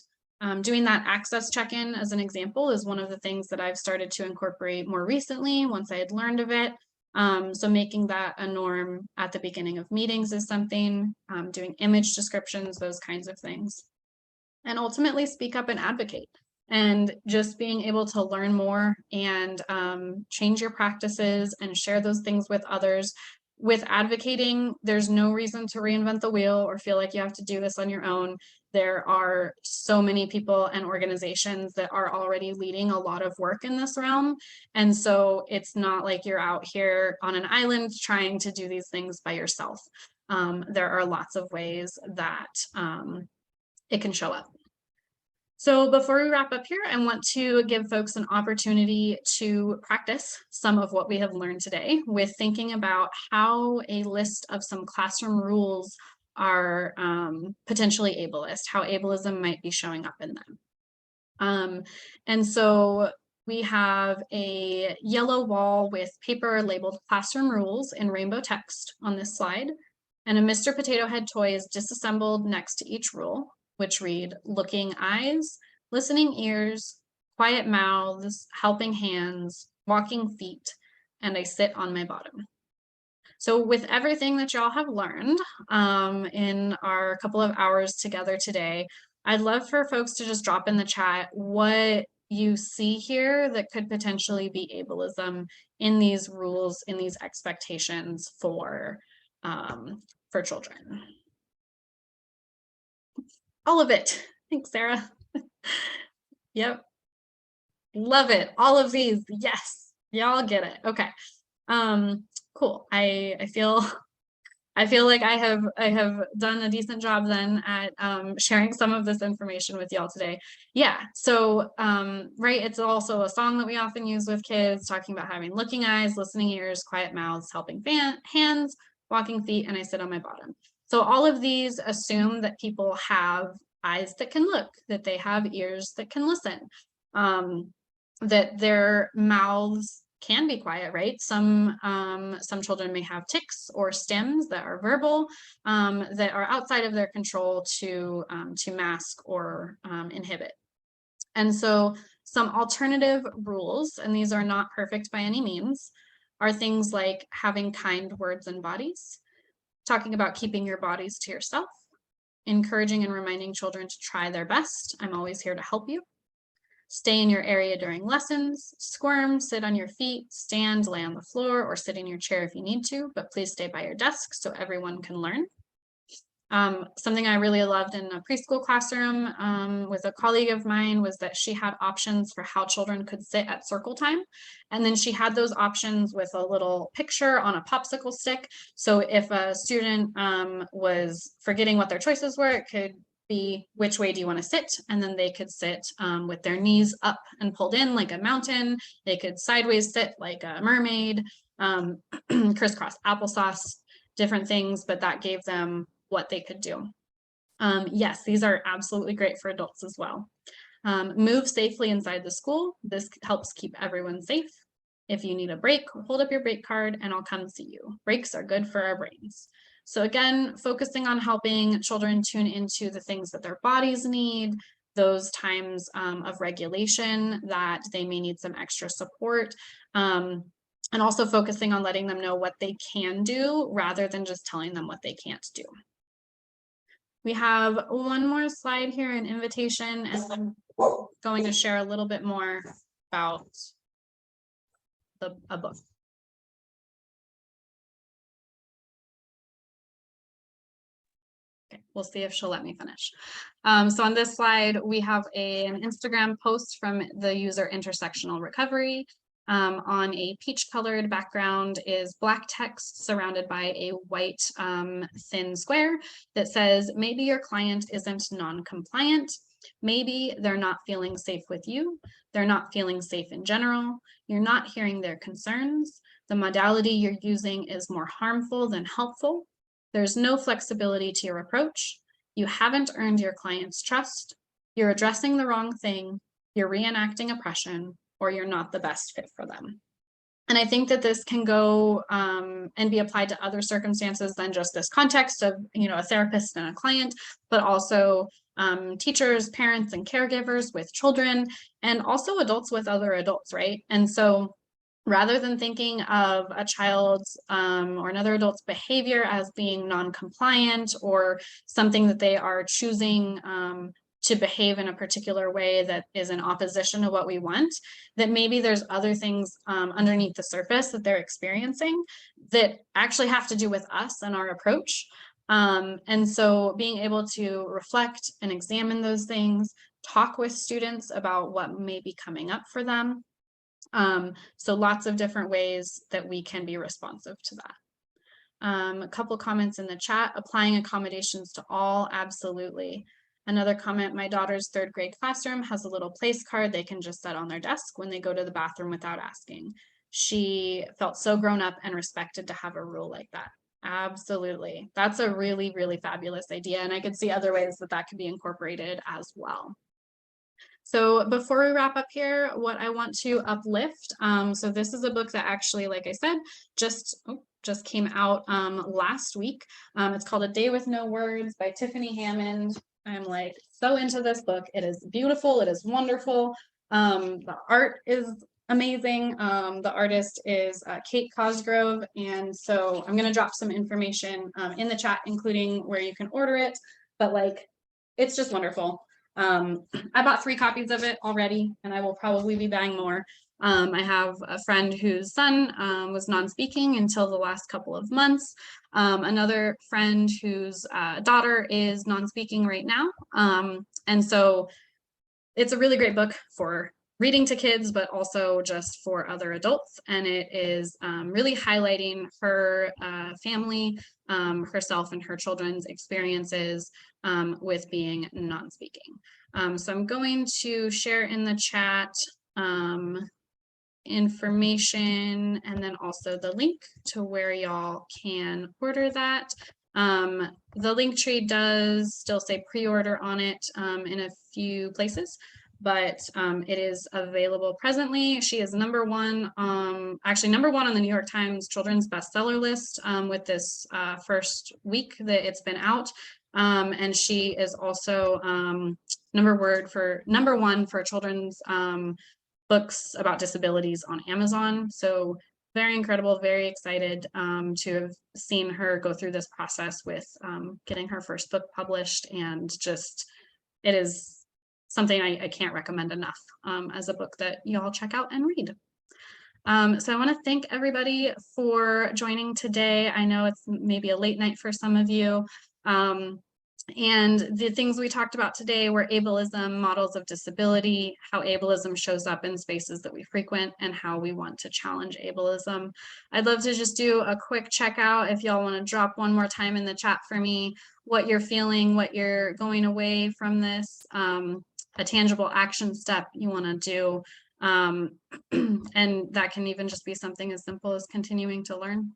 Doing that access check-in as an example is one of the things that I've started to incorporate more recently once I had learned of it. So making that a norm at the beginning of meetings is something, doing image descriptions, those kinds of things. And ultimately speak up and advocate, and just being able to learn more and change your practices and share those things with others. With advocating, there's no reason to reinvent the wheel or feel like you have to do this on your own. There are so many people and organizations that are already leading a lot of work in this realm. And so it's not like you're out here on an island trying to do these things by yourself. There are lots of ways that it can show up. So before we wrap up here, I want to give folks an opportunity to practice some of what we have learned today with thinking about how a list of some classroom rules are potentially ableist, how ableism might be showing up in them. And so we have a yellow wall with paper labeled classroom rules in rainbow text on this slide, and a Mr. Potato Head toy is disassembled next to each rule, which read looking eyes, listening ears, quiet mouths, helping hands, walking feet, and I sit on my bottom. So with everything that y'all have learned in our couple of hours together today, I'd love for folks to just drop in the chat what you see here that could potentially be ableism in these rules, in these expectations for children. All of it. Thanks, Sarah. Yep. Love it. All of these. Yes. Y'all get it. Okay. Cool. I feel like I have done a decent job then at sharing some of this information with y'all today. Yeah. So right, it's also a song that we often use with kids, talking about having looking eyes, listening ears, quiet mouths, helping hands, walking feet, and I sit on my bottom. So all of these assume that people have eyes that can look, that they have ears that can listen, that their mouths can be quiet, right? Some children may have tics or stems that are verbal, that are outside of their control to mask or inhibit. And so some alternative rules, and these are not perfect by any means, are things like having kind words and bodies, talking about keeping your bodies to yourself, encouraging and reminding children to try their best. I'm always here to help you. Stay in your area during lessons, squirm, sit on your feet, stand, lay on the floor, or sit in your chair if you need to, but please stay by your desk so everyone can learn. Something I really loved in a preschool classroom with a colleague of mine was that she had options for how children could sit at circle time. And then she had those options with a little picture on a popsicle stick. So if a student was forgetting what their choices were, it could be which way do you want to sit, and then they could sit with their knees up and pulled in like a mountain. They could sideways sit like a mermaid, crisscross applesauce, different things, but that gave them what they could do. Yes, these are absolutely great for adults as well. Move safely inside the school. This helps keep everyone safe. If you need a break, hold up your break card and I'll come see you. Breaks are good for our brains. So again, focusing on helping children tune into the things that their bodies need, those times of regulation that they may need some extra support, and also focusing on letting them know what they can do rather than just telling them what they can't do. We have one more slide here, an invitation, and I'm going to share a little bit more about a book. Okay, we'll see if she'll let me finish. So on this slide, we have an Instagram post from the user Intersectional Recovery. On a peach colored background is black text surrounded by a white thin square that says, maybe your client isn't non-compliant. Maybe they're not feeling safe with you. They're not feeling safe in general. You're not hearing their concerns. The modality you're using is more harmful than helpful. There's no flexibility to your approach. You haven't earned your client's trust. You're addressing the wrong thing. You're reenacting oppression, or you're not the best fit for them. And I think that this can go and be applied to other circumstances than just this context of, a therapist and a client, but also teachers, parents, and caregivers with children, and also adults with other adults, right? And so rather than thinking of a child's or another adult's behavior as being non-compliant or something that they are choosing to behave in a particular way that is in opposition to what we want, that maybe there's other things underneath the surface that they're experiencing that actually have to do with us and our approach. And so being able to reflect and examine those things, talk with students about what may be coming up for them. So lots of different ways that we can be responsive to that. A couple comments in the chat, applying accommodations to all, absolutely. Another comment, my daughter's 3rd grade classroom has a little place card they can just set on their desk when they go to the bathroom without asking. She felt so grown up and respected to have a rule like that. Absolutely. That's a really, really fabulous idea. And I could see other ways that that could be incorporated as well. So before we wrap up here, what I want to uplift, so this is a book that actually, like I said, just came out last week. It's called A Day with No Words by Tiffany Hammond. I'm like so into this book. It is beautiful. It is wonderful. The art is amazing. The artist is Kate Cosgrove. And so I'm going to drop some information in the chat, including where you can order it. But like, it's just wonderful. I bought 3 copies of it already, and I will probably be buying more. I have a friend whose son was non-speaking until the last couple of months. Another friend whose daughter is non-speaking right now. And so it's a really great book for reading to kids, but also just for other adults. And it is really highlighting her family, herself and her children's experiences with being non-speaking. So I'm going to share in the chat information and then also the link to where y'all can order that. The Linktree does still say pre-order on it in a few places, but it is available presently. She is actually number one on the New York Times children's bestseller list with this first week that it's been out. And she is also number one for children's books about disabilities on Amazon. So very incredible, very excited to have seen her go through this process with getting her first book published, and just it is something I can't recommend enough as a book that you all check out and read. So I want to thank everybody for joining today. I know it's maybe a late night for some of you. And the things we talked about today were ableism, models of disability, how ableism shows up in spaces that we frequent, and how we want to challenge ableism. I'd love to just do a quick checkout if y'all want to drop one more time in the chat for me, what you're feeling, what you're going away from this, a tangible action step you want to do. And that can even just be something as simple as continuing to learn.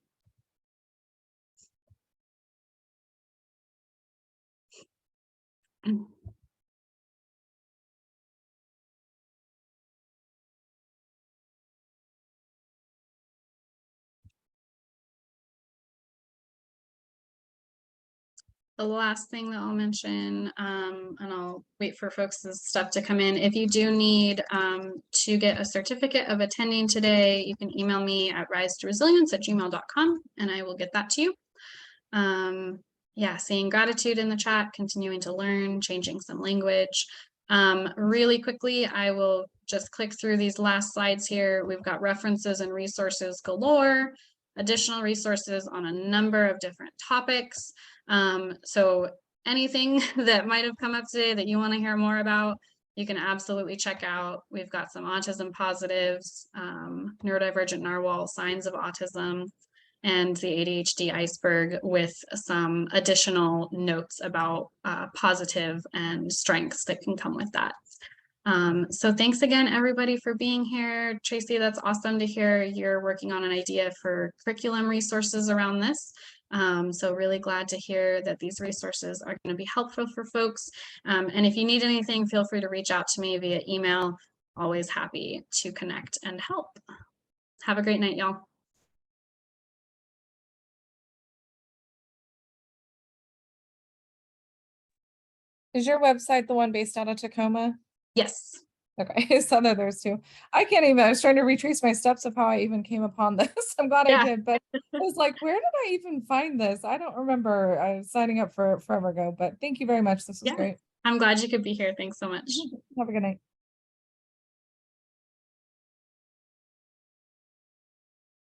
The last thing that I'll mention, and I'll wait for folks' stuff to come in. If you do need to get a certificate of attending today, you can email me at risetoresilience@gmail.com and I will get that to you. Yeah, seeing gratitude in the chat, continuing to learn, changing some language. Really quickly, I will just click through these last slides here. We've got references and resources galore, additional resources on a number of different topics. So anything that might have come up today that you want to hear more about, you can absolutely check out. We've got some autism positives, neurodivergent narwhal, signs of autism, and the ADHD iceberg with some additional notes about positive and strengths that can come with that. So thanks again, everybody, for being here. Tracy, that's awesome to hear you're working on an idea for curriculum resources around this. So really glad to hear that these resources are going to be helpful for folks. And if you need anything, feel free to reach out to me via email. Always happy to connect and help. Have a great night, y'all. Is your website the one based out of Tacoma? Yes. Okay, so there's two. I can't even, I was trying to retrace my steps of how I even came upon this. I'm glad I did, but I was like, where did I even find this? I don't remember signing up for forever ago, but thank you very much. This was great. I'm glad you could be here. Thanks so much. Have a good night.